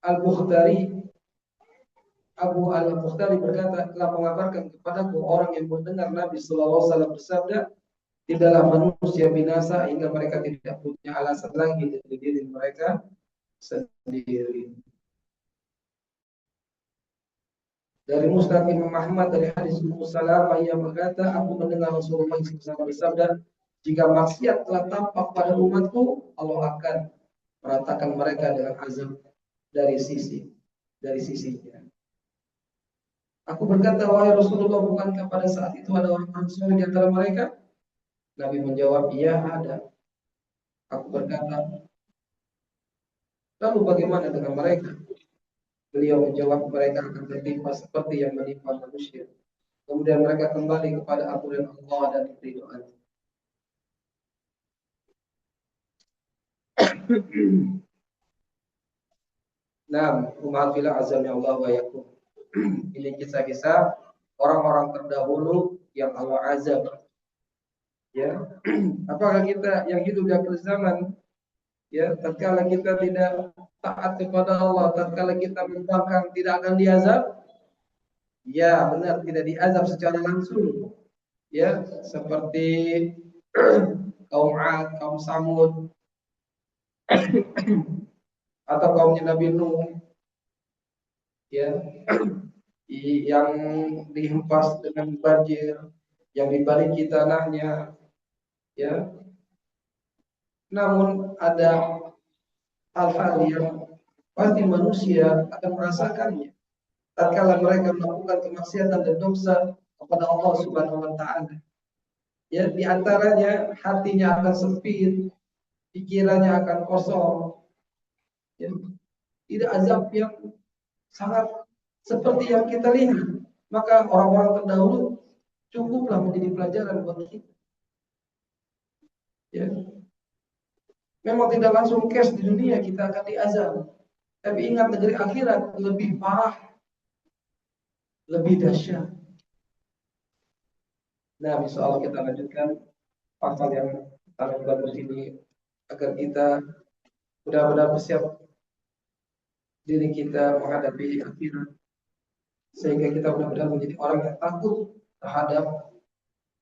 Al-Bukhtari Abu Al-Bukhtari berkata telah mengabarkan kepadaku orang yang mendengar Nabi Sallallahu Alaihi Wasallam bersabda, tidaklah manusia binasa hingga mereka tidak punya alasan lagi dari diri mereka sendiri. Dari Musnad Imam Ahmad dari hadis Ummu Salamah yang berkata, aku mendengar Rasulullah SAW bersabda, jika maksiat telah tampak pada umatku, Allah akan meratakan mereka dengan azab dari sisinya. Aku berkata, wahai Rasulullah, bukankah pada saat itu ada orang soleh di antara mereka? Nabi menjawab, iya ada. Aku berkata, lalu bagaimana dengan mereka? Beliau menjawab, mereka akan tertimpa seperti yang menimpa manusia. Kemudian mereka kembali kepada aturan Allah dan keridhaan. Nah, umatillah azamnya Allah wa yakum. Ini kisah-kisah orang-orang terdahulu yang Allah azab. Ya, apakah kita yang hidup di akhir zaman, ya, tatkala kita tidak taat kepada Allah, tatkala kita membangkang tidak akan diazab? Ya, benar, tidak diazab secara langsung. Ya, seperti kaum Ad, kaum Samud, atau kaumnya Nabi Nuh, ya, yang dihempas dengan banjir, yang dibaliki tanahnya, ya. Namun ada hal-hal yang pasti manusia akan merasakannya tatkala mereka melakukan kemaksiatan dan dosa kepada Allah Subhanahu wa taala. Ya, di antaranya hatinya akan sempit, pikirannya akan kosong. Ya, tidak azab yang sangat seperti yang kita lihat. Maka orang-orang terdahulu cukuplah menjadi pelajaran buat kita. Ya. Memang tidak langsung cash di dunia kita akan diazab. Tapi ingat negeri akhirat lebih parah, lebih dahsyat. Nah, insya Allah kita lanjutkan pasal yang sangat bagus ini agar kita benar-benar bersiap diri kita menghadapi akhirat sehingga kita benar-benar menjadi orang yang takut terhadap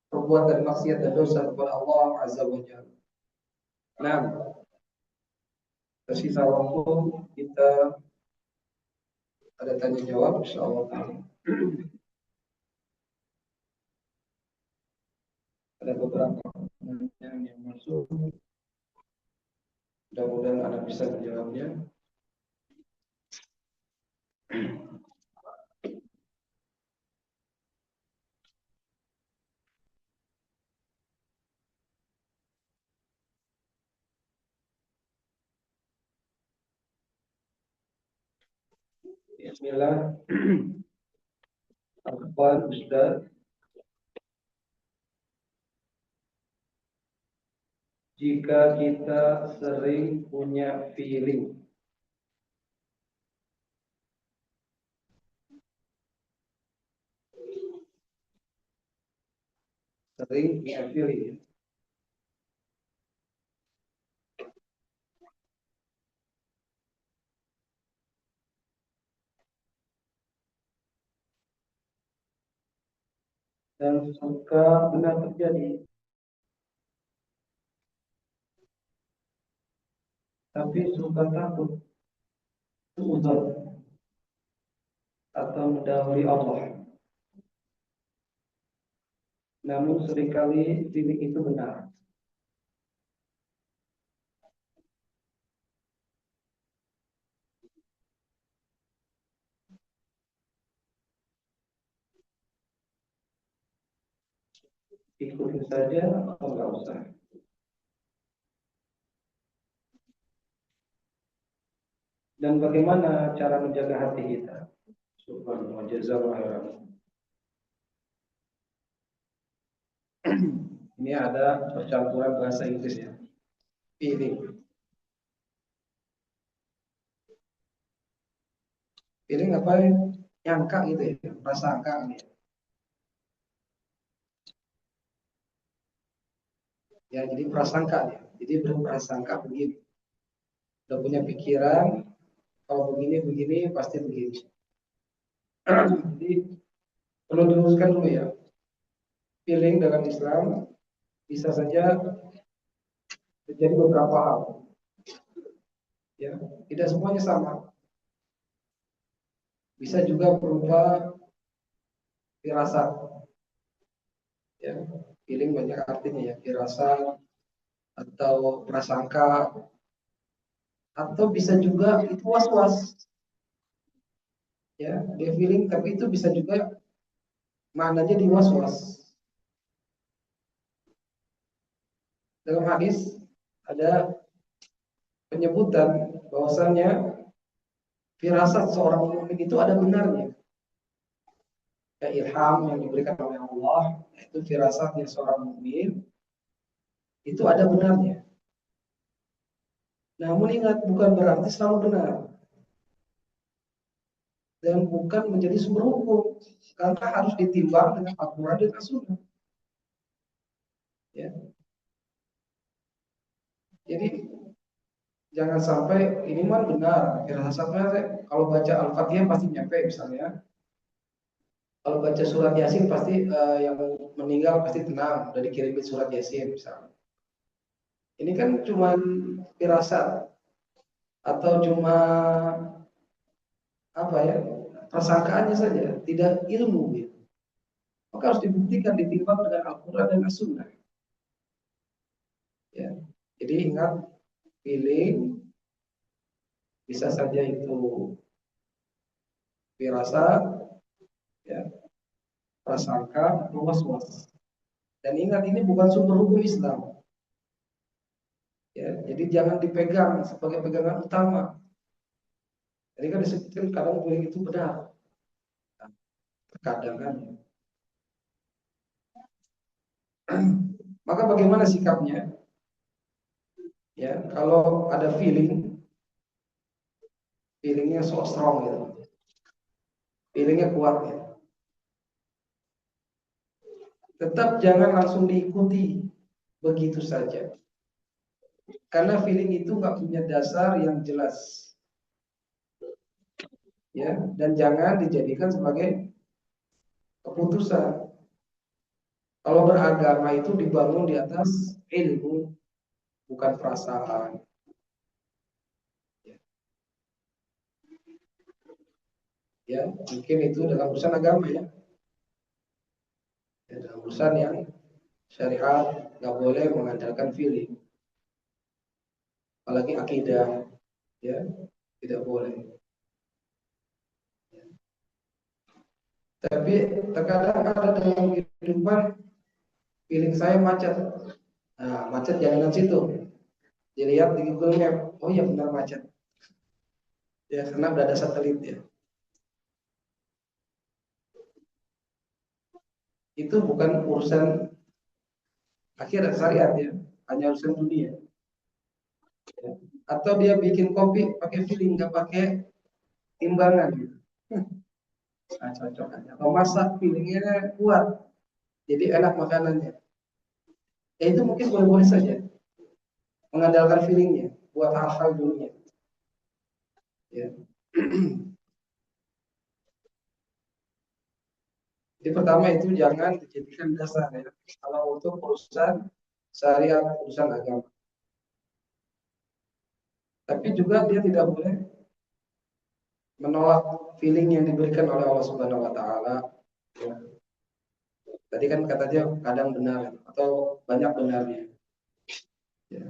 perbuatan maksiat dan dosa kepada Allah Azza wa Jalla. Nah, tersisa waktu kita ada tanya jawab insyaallah. Ada beberapa pertanyaan yang masuk. Mudah-mudahan Anda bisa menjawabnya. Bismillah. Akhbar Ustaz, jika kita sering punya feeling dan suka benar terjadi, tapi suka takut uzur atau mendahului Allah. Namun seringkali feeling itu benar. Ikuti saja atau enggak usah. Dan bagaimana cara menjaga hati kita? Subhanallah, jazakallahu khairan. Ini ada percampuran bahasa Inggris ya. Feeling. Feeling apa ya? Nyangka gitu ya, prasangka gitu. Ya, jadi prasangka ya. Jadi berprasangka begini. udah punya pikiran, kalau begini pasti begini. Jadi perlu diluruskan dulu ya, feeling dalam Islam bisa saja terjadi beberapa hal, ya, tidak semuanya sama. Bisa juga berupa firasat, ya, feeling banyak artinya ya, firasat atau prasangka, atau bisa juga itu was-was, ya, dia feeling tapi itu bisa juga maknanya di was-was. Dalam hadis ada penyebutan bahwasannya firasat seorang mukmin itu ada benarnya. Ya, ilham yang diberikan oleh Allah, itu firasatnya seorang mukmin itu ada benarnya. Namun ingat, bukan berarti selalu benar dan bukan menjadi sumber hukum, karena harus ditimbang dengan Al-Quran dan As-Sunnah. Ya. Jadi jangan sampai ini mah benar firasatnya, kalau baca Al-Fatihah pasti nyampe misalnya. Kalau baca surat Yasin pasti yang meninggal pasti tenang, udah dikirimin surat Yasin misalnya. Ini kan cuma firasat atau cuma apa ya, persangkaannya saja, tidak ilmu gitu. Maka harus dibuktikan, ditimbang dengan Al-Quran dan As-Sunnah. Ya. Jadi ingat, feeling bisa saja itu firasat, ya, prasangka atau was-was. Dan ingat, ini bukan sumber hukum Islam. Ya, jadi jangan dipegang sebagai pegangan utama. Jadi kan disebutkan kadang feeling itu benar, terkadang kan. Maka bagaimana sikapnya? Ya, kalau ada feelingnya so strong gitu, feelingnya kuat ya. Tetap jangan langsung diikuti begitu saja, karena feeling itu nggak punya dasar yang jelas, ya. Dan jangan dijadikan sebagai keputusan. Kalau beragama itu dibangun di atas ilmu, bukan perasaan. Ya, mungkin itu dalam urusan agama ya. Ya, dalam urusan yang syariat nggak boleh mengandalkan feeling, apalagi akidah, ya, tidak boleh. Tapi terkadang ada dalam kehidupan feeling saya macet. Nah, macet jalanan situ. Dilihat di Google Map, oh ya benar macet. Ya, karena udah ada satelit ya. Itu bukan urusan akhirat syariat ya, hanya urusan dunia. Ya. Atau dia bikin kopi pakai feeling, nggak pakai timbangan gitu. Nah, cocok aja. Atau masak feelingnya kuat, jadi enak makanannya. Ya itu mungkin boleh-boleh saja mengandalkan feelingnya buat hal-hal dunia. Ya. Jadi pertama itu jangan dijadikan dasar ya, kalau untuk urusan syariat, urusan agama. Tapi juga dia tidak boleh menolak feeling yang diberikan oleh Allah Subhanahu wa taala. Ya. Tadi kan katanya kadang benar atau banyak benarnya. Ya.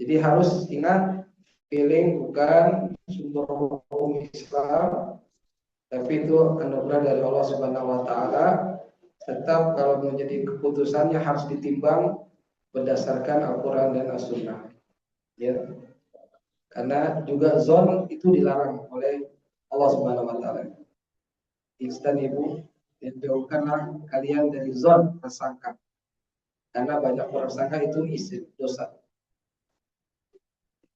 Jadi harus ingat, feeling bukan sumber hukum Islam, tapi itu anugerah dari Allah Subhanahu wa taala. Tetap kalau menjadi keputusannya harus ditimbang berdasarkan Al-Quran dan As-Sunnah. Ya. Karena juga zon itu dilarang oleh Allah Subhanahu wa taala. Istanibu, jauhkanlah kalian dari zon prasangka. Karena banyak prasangka itu isi dosa.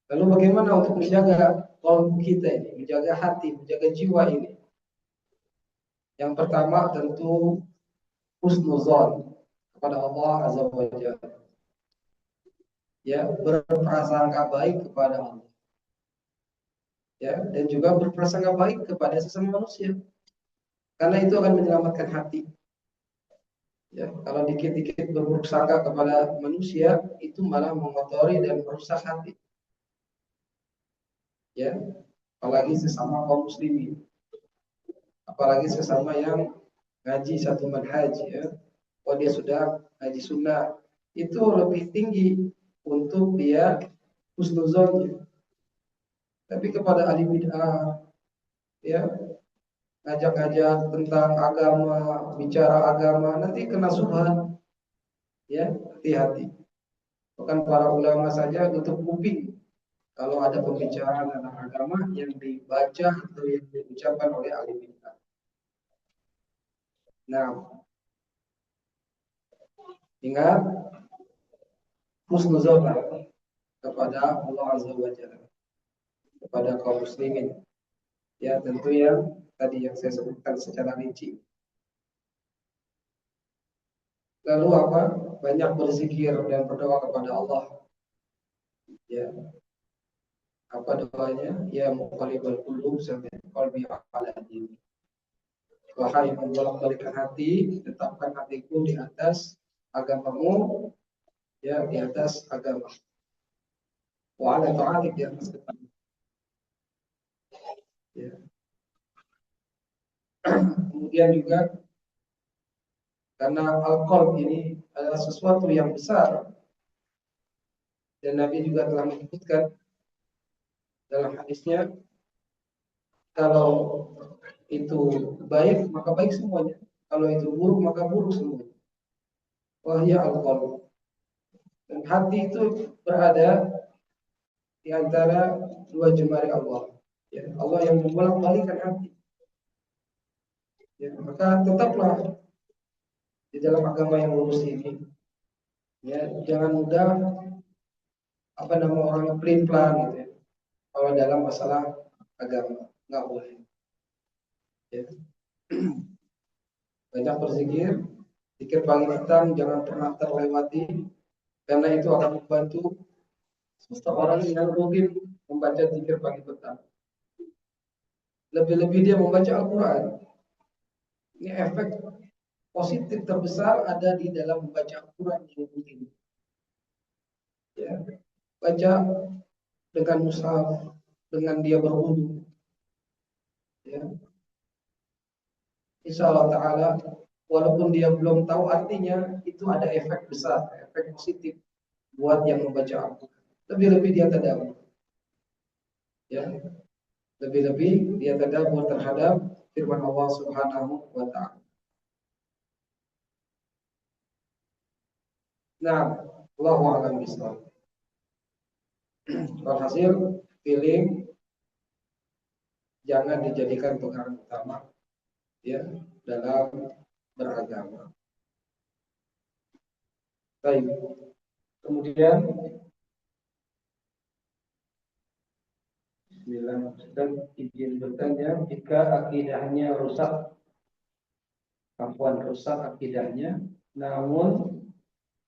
Lalu bagaimana untuk menjaga kolbu kita ini, menjaga hati, menjaga jiwa ini? Yang pertama tentu husnuzon kepada Allah Azza wa Jalla. ya berprasangka baik kepada Allah, ya, dan juga berprasangka baik kepada sesama manusia, karena itu akan menyelamatkan hati. Ya, kalau dikit-dikit berburuk sangka kepada manusia, itu malah mengotori dan merusak hati. Ya, apalagi sesama kaum muslimin, apalagi sesama yang ngaji satu manhaj, ya. Oh, dia sudah ngaji sunnah, itu lebih tinggi untuk dia husnuzonnya. Tapi kepada ahli bid'ah, ya, ngajak-ngajak tentang agama, bicara agama, nanti kena subhan, ya, hati-hati. Bahkan para ulama saja tutup kuping kalau ada pembicaraan tentang agama yang dibaca atau yang diucapkan oleh ahli bid'ah. Nah, ingat husnuzon kepada Allah Azza wa Jalla, kepada kaum muslimin. Ya, tentu yang tadi yang saya sebutkan secara rinci. Lalu apa? Banyak berzikir dan berdoa kepada Allah. Ya, apa doanya? Ya muqallibal qulub tsabbit qalbi ala dinik. Wahai membolak-balikkan hati, tetapkan hatiku di atas agamamu, ya, di atas agama. Wa ala ta'atik, di atas ketaatan. Ya. Kemudian juga karena al-qalb ini adalah sesuatu yang besar, dan Nabi juga telah menyebutkan dalam hadisnya, kalau itu baik maka baik semuanya, kalau itu buruk maka buruk semuanya. Wahya al-qalb, dan hati itu berada di antara dua jemari Allah. Ya, Allah yang membolak-balikkan hati. Ya, maka tetaplah di dalam agama yang lurus ini. Ya, jangan mudah apa nama orang pelin-pelan gitu ya. Kalau dalam masalah agama nggak boleh. Ya. Banyak berzikir, zikir pagi petang jangan pernah terlewati, karena itu akan membantu seseorang yang rutin membaca zikir pagi petang. Lebih-lebih dia membaca Al-Quran. Ini efek positif terbesar ada di dalam membaca Al-Quran yang rutin. Ya. Baca dengan mushaf, dengan dia berwudu. Ya. Insya Allah Ta'ala, walaupun dia belum tahu artinya, itu ada efek besar, efek positif buat yang membaca Al-Quran. Lebih-lebih dia tadabbur. Ya. Lebih-lebih dia tadabbur terhadap firman Allah Subhanahu wa Ta'ala. Nah, Allahu a'lam bishawab. Walhasil, feeling jangan dijadikan pengaruh utama, ya, dalam beragama. Baik. Kemudian Bismillah, dan izin bertanya, jika akidahnya rusak, akidahnya, namun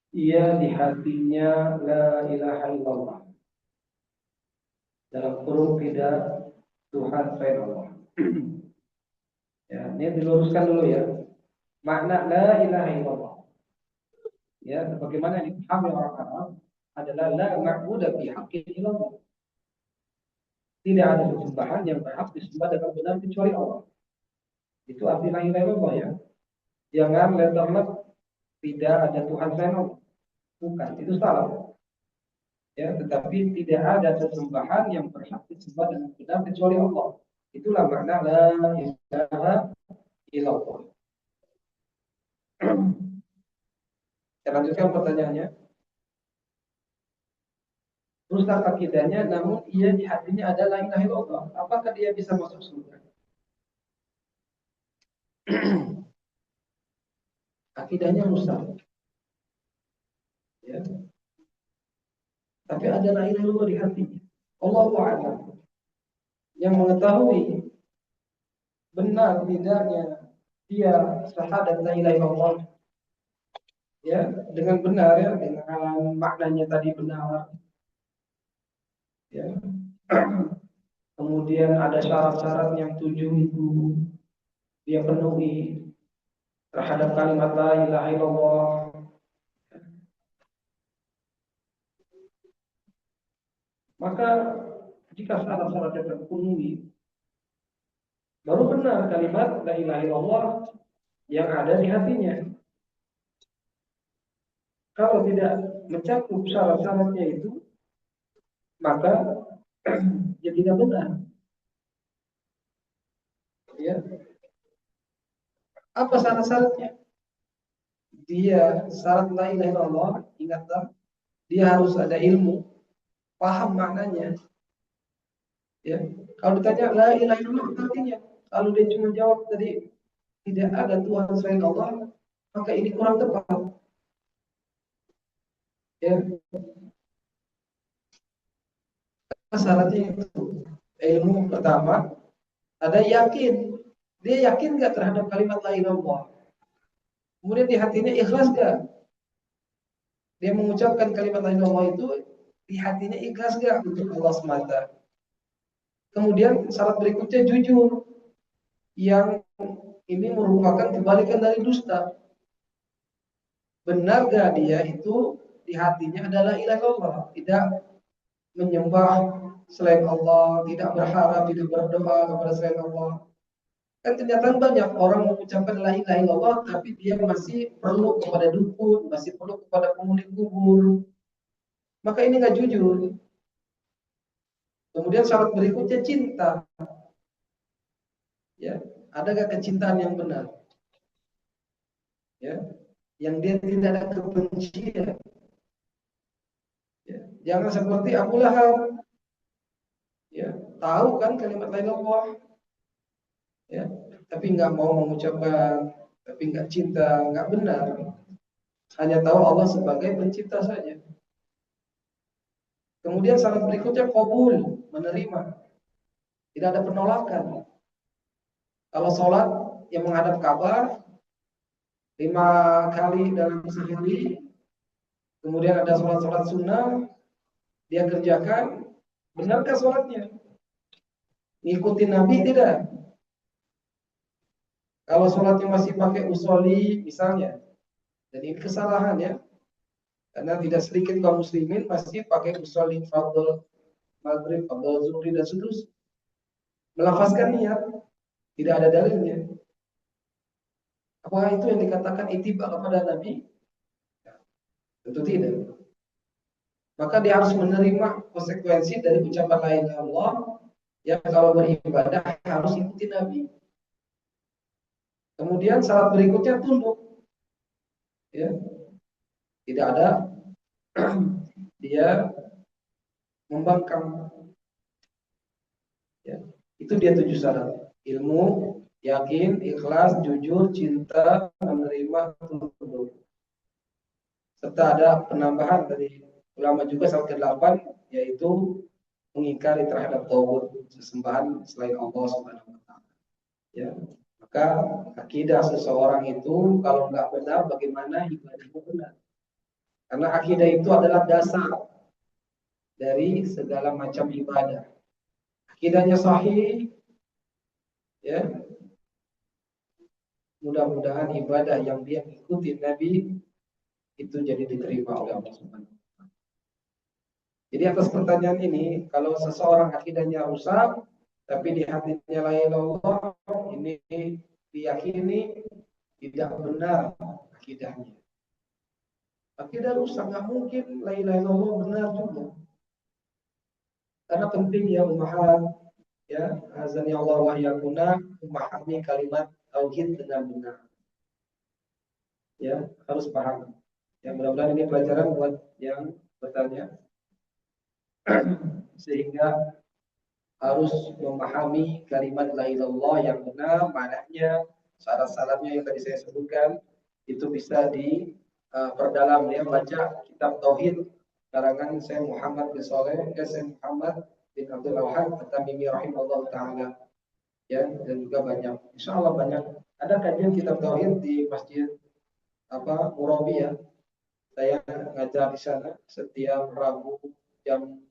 ia di hatinya la ilaha illallah, dalam kurung tidak Tuhan selain Allah. Ya, ini diluruskan dulu ya. Makna la ilaha illallah, ya, bagaimana dipahami orang Arab adalah la ma'budu bihaqqin illallah. Tidak ada sesembahan yang berhak disembah dengan benar kecuali Allah. Itu arti la ilaha illallah, ya. Jangan letterlek tidak ada Tuhan selain Allah. Bukan, itu salah. Ya, tetapi tidak ada sesembahan yang berhak disembah dengan benar kecuali Allah. Itulah makna la ilaha illallah. Saya lanjutkan pertanyaannya. Rusak akidahnya, namun ia di hatinya ada la ilaha illallah. Apakah dia bisa masuk surga? Akidahnya rusak. Ya. Tapi ada la ilaha illallah di hatinya. Allahu a'lam. Yang mengetahui benar tidaknya dia syahadat la ilaha illallah ya dengan benar ya, dengan maknanya tadi benar ya. Kemudian ada syarat-syarat yang 7 itu dia penuhi terhadap kalimat la ilaha illallah. Maka jika syarat-syaratnya terpenuhi, baru benar kalimat la ilaha illallah yang ada di hatinya. Kalau tidak mencakup syarat-syaratnya itu, maka ya tidak benar. Ya. Apa syarat-syaratnya? Dia syarat la ilaha illallah, ingatlah, dia harus ada ilmu, paham maknanya. Ya. Kalau ditanya la ilaha illallah artinya, kalau dia cuma jawab tadi tidak ada Tuhan selain Allah, maka ini kurang tepat. Ya, syaratnya itu ilmu pertama, ada yakin. Dia yakin nggak terhadap kalimat la ilaha illallah? Kemudian di hatinya ikhlas nggak? Dia mengucapkan kalimat la ilaha illallah itu di hatinya ikhlas nggak untuk Allah semata? Kemudian syarat berikutnya jujur, yang ini merupakan kebalikan dari dusta. Benar gak dia itu di hatinya adalah ilah Allah, tidak menyembah selain Allah, tidak berharap, tidak berdoa kepada selain Allah. Kan ternyata banyak orang mengucapkan la ilaha illallah tapi dia masih perlu kepada dukun, masih perlu kepada penghuni kubur. Maka ini nggak jujur. Kemudian syarat berikutnya cinta. Ya, ada gak kecintaan yang benar? Ya, yang dia tidak ada kebencian. Ya, jangan seperti Abu Lahab. Ya, tahu kan kalimat la ilaha illallah. Ya, tapi nggak mau mengucapkan, tapi nggak cinta, nggak benar. Hanya tahu Allah sebagai pencipta saja. Kemudian syarat berikutnya qabul, menerima. Tidak ada penolakan. Kalau sholat yang menghadap Ka'bah 5 kali dalam sehari, kemudian ada sholat-sholat sunnah, dia kerjakan, benarkah sholatnya? Ngikutin Nabi tidak? Kalau sholatnya masih pakai usolli misalnya, dan ini kesalahan ya, karena tidak sedikit kaum muslimin masih pakai usolli fardhu maghrib, fardhu zuhri dan seterusnya. Melafazkan niat, tidak ada dalilnya. Apakah itu yang dikatakan ittiba kepada Nabi? Tentu tidak. Maka dia harus menerima konsekuensi dari ucapan la ilaha illallah yang kalau beribadah harus ikuti Nabi. Kemudian syarat berikutnya tunduk. Ya, tidak ada dia membangkang. Ya, itu dia 7 syarat. Ilmu, yakin, ikhlas, jujur, cinta, menerima, tunduk. Serta ada penambahan dari ulama juga syarat ke-8 yaitu mengingkari terhadap tauhid, sesembahan selain Allah Subhanahu wa taala. Ya. Maka akidah seseorang itu kalau nggak benar bagaimana ibadahnya benar? Karena akidah itu adalah dasar dari segala macam ibadah. Akidahnya sahih, ya mudah-mudahan ibadah yang dia ikuti Nabi itu jadi diterima oleh Allah Subhanahu. Jadi atas pertanyaan ini, kalau seseorang akidahnya rusak, tapi di hatinya la ilaha illallah, ini diyakini tidak benar akidahnya. Akidah rusak, nggak mungkin la ilaha illallah benar juga. Karena penting ya umahat, ya azan ya Allah wa yakuna, memahami kalimat tauhid dengan benar. Ya harus paham. Ya mudah-mudahan ini pelajaran buat yang bertanya, sehingga harus memahami kalimat la ilaha illallah yang benar, maknanya, syarat-syaratnya yang tadi saya sebutkan, itu bisa diperdalam ya, baca kitab tauhid karangan Syekh Muhammad bin Saleh, Syekh Muhammad bin Abdul Wahab At-Tamimi rahimahullah taala ya, dan juga banyak, insya Allah banyak ada kajian kitab tauhid di Masjid Murabi ya. Saya ngajar di sana setiap Rabu jam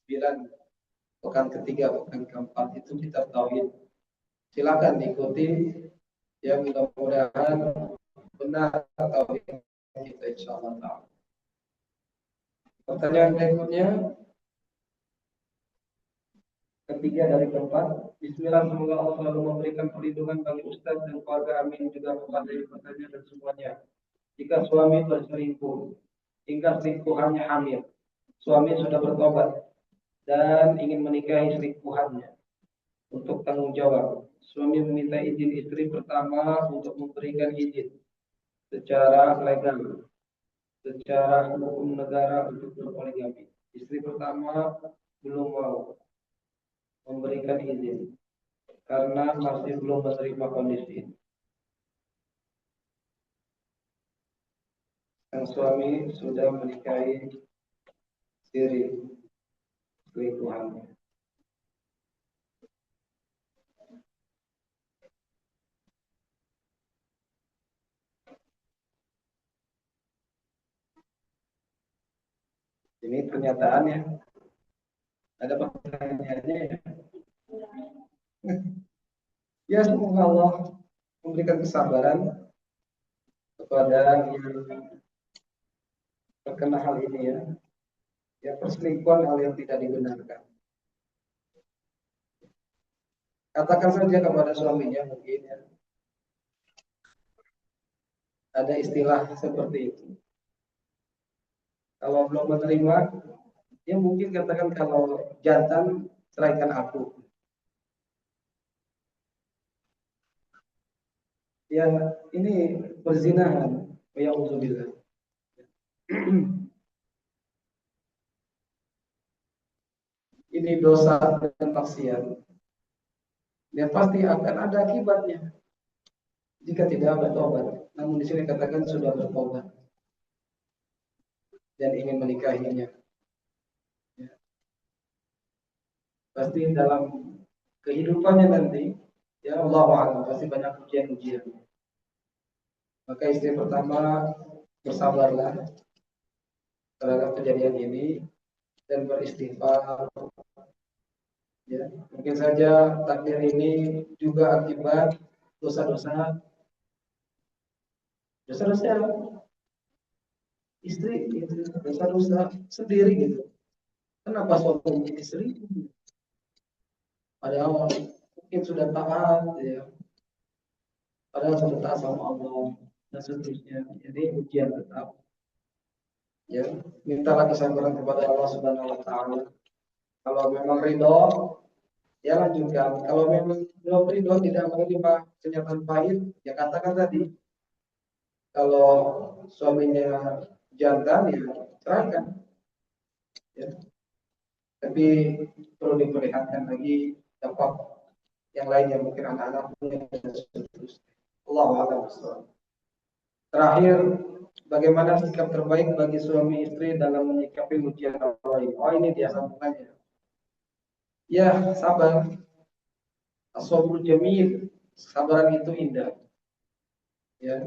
9, pekan ketiga, pekan keempat itu kita tauhid. Silakan diikuti, ya mudah-mudahan benar tauhid kita insyaallah. Pertanyaan berikutnya, ketiga dari keempat. Bismillah, semoga Allah selalu memberikan perlindungan bagi Ustaz dan keluarga, amin, juga kepada pertanyaan dan semuanya. Jika suami berselingkuh hingga selingkuhannya hamil, suami sudah bertobat dan ingin menikahi selingkuhannya untuk tanggung jawab. Suami meminta izin istri pertama untuk memberikan izin secara legal, secara hukum negara untuk berpoligami. Istri pertama belum mau memberikan izin karena masih belum menerima kondisi ini. Sang suami sudah menikahi istri selingkuhannya. Ini pernyataannya. Ada pertanyaannya ya? Ya, semoga Allah memberikan kesabaran kepada yang terkena hal ini ya. Ya, perselingkuhan hal yang tidak dibenarkan. Katakan saja kepada suaminya mungkin ya. Ada istilah seperti itu. Kalau belum menerima, ya mungkin katakan kalau jantan ceraikan aku. Ya, ini perzinahan. Ya uzubillah. Ini dosa dan maksiat. Ya pasti akan ada akibatnya jika tidak bertobat. Namun di sini katakan sudah bertobat dan ingin menikahinya. Ya. Pasti dalam kehidupannya nanti, ya Allah a'lam, pasti banyak ujian-ujian. Maka istri pertama bersabarlah terhadap kejadian ini dan beristighfar. Ya, mungkin saja takdir ini juga akibat dosa-dosa istri, gitu, dosa-dosa sendiri gitu. Kenapa suami istri? Padahal mungkin sudah taat, ya. Padahal sudah taat sama Allah dan seterusnya. Jadi ujian tetap. Ya, mintalah kesabaran kepada Allah Subhanahu Wa Taala. Kalau memang ridho, ya lanjutkan. Kalau memang belum ridho, tidak menerima kenyataan pahit, ya katakan tadi. Kalau suaminya jantan, ya ceraikan. Ya. Tapi perlu diperlihatkan lagi dampak yang lainnya, mungkin anak-anaknya dan seterusnya. Allahu a'lam. Terakhir, bagaimana sikap terbaik bagi suami istri dalam menyikapi ujian Allah ini? Oh, ini dia sambungannya. Ya, sabar. As-sabrul jamil. Sabaran itu indah. Ya,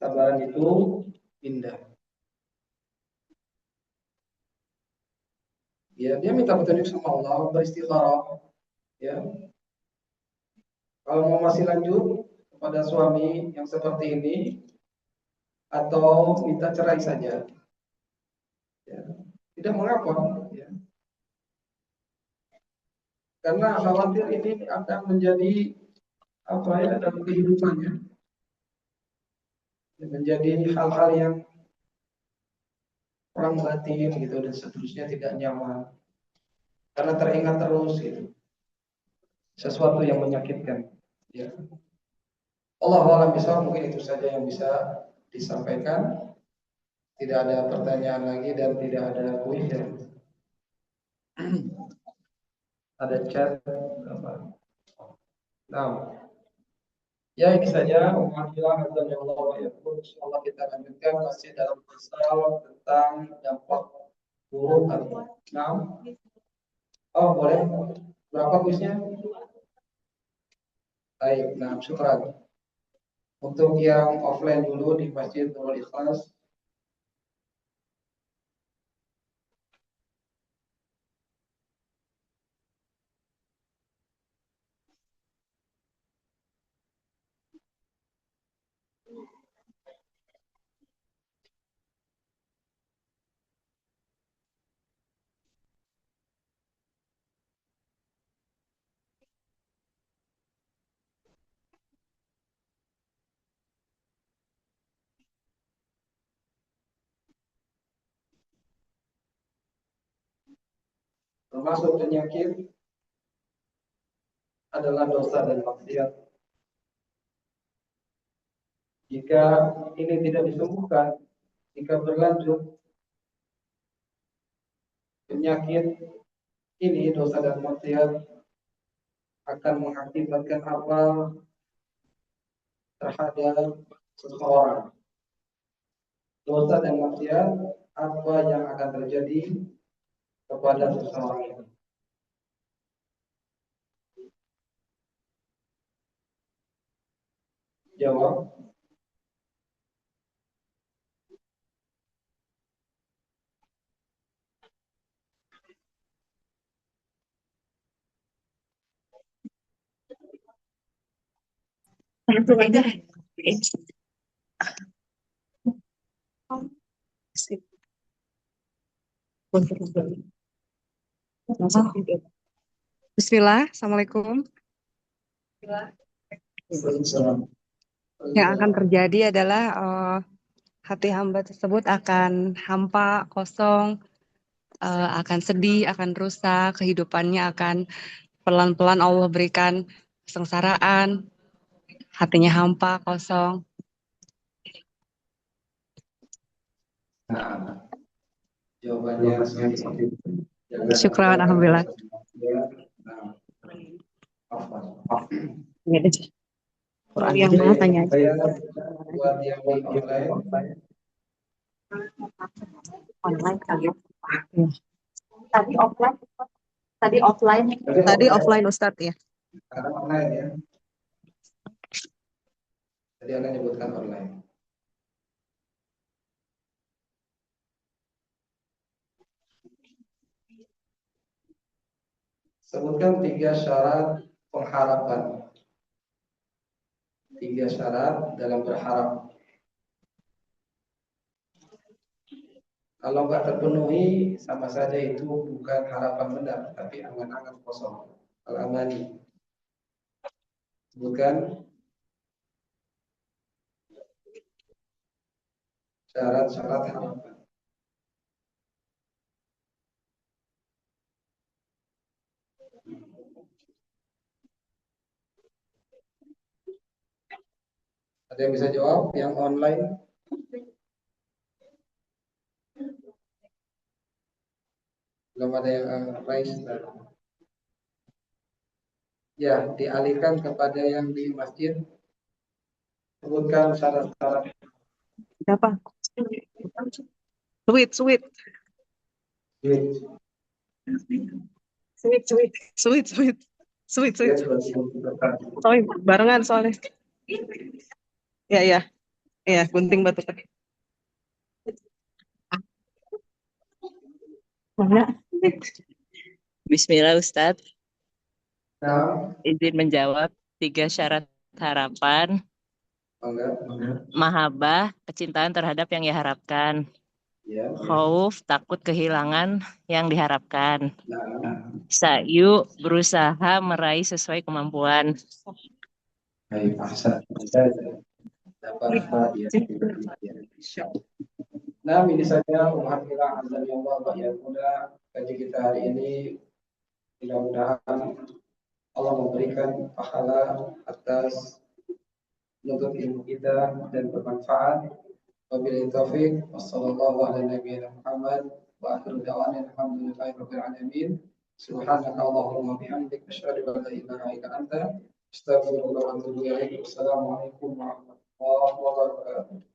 sabaran itu indah. Ya, dia minta petunjuk sama Allah, beristikharah. Ya, kalau mau masih lanjut kepada suami yang seperti ini, atau minta cerai saja, ya, tidak mengapa, ya. Karena khawatir ini akan menjadi apa ya dalam kehidupannya, menjadi hal-hal yang kurang batin gitu dan seterusnya, tidak nyaman karena teringat terus gitu sesuatu yang menyakitkan. Ya. Allah alam bisa, mungkin itu saja yang bisa disampaikan. Tidak ada pertanyaan lagi dan tidak ada kuis ya. Ada chat apa? Nah, ya ini saja. Alhamdulillah, insyaallah kita lanjutkan masih dalam pasal tentang dampak buruk atau nah. Oh boleh. Berapa kuisnya? Baik, nah syukran. Untuk yang offline dulu di Masjid Nurul Ikhlas, termasuk penyakit adalah dosa dan maksiat. Jika ini tidak disembuhkan, jika berlanjut penyakit ini, dosa dan maksiat akan mengakibatkan apa terhadap seseorang. Dosa dan maksiat apa yang akan terjadi kepada seseorang itu. Jawab. Bismillah, Assalamualaikum. Yang akan terjadi adalah hati hamba tersebut akan hampa, kosong, akan sedih, akan rusak, kehidupannya akan pelan-pelan Allah berikan kesengsaraan, hatinya hampa, kosong. Nah, jawabannya seperti itu. Syukran, alhamdulillah. Nah, apa? Ini aja. Yang mana tanya aja. Saya buat yang di online. Online kali ya. Tadi offline. Tadi offline Ustadz ya. Sekarang online ya. Tadi Anda nyebutkan online. Sebutkan 3 syarat pengharapan. 3 syarat dalam berharap. Kalau nggak terpenuhi, sama saja itu bukan harapan benar, tapi angan-angan kosong. Al-amani. Sebutkan syarat-syarat harapan. Ada yang bisa jawab? Yang online? Belum ada yang raise. Ya, dialihkan kepada yang di masjid. Sebutkan syarat-syarat. Siapa? Sweet. Sweet. Sweet. Sorry, barengan soalnya. Ya. Ya, gunting batu tadi. Mana? Bismillah Ustadz, Nah, izin menjawab 3 syarat harapan. enggak. Mahabbah, kecintaan terhadap yang diharapkan. Ya. Khauf, takut kehilangan yang diharapkan. Nah, Sa'yu, berusaha meraih sesuai kemampuan. baik, ahsan. Dapat hadiah. Nah, ini saja Alhamdulillah azan ya Allah wa iyyakum. Kaji kita hari ini mudah-mudahan Allah memberikan pahala atas menuntut ilmu kita dan bermanfaat. Wabillahi taufiq. Wassallallahu ala nabiyyina Muhammad wa akhiru da'wana alhamdulillahi rabbil alamin. Subhanaka Allahumma bihamdik asyhadu an la ilaha illa anta astaghfiruka wa atubu ilaik. Wassalamualaikum warahmatullahi wabarakatuh.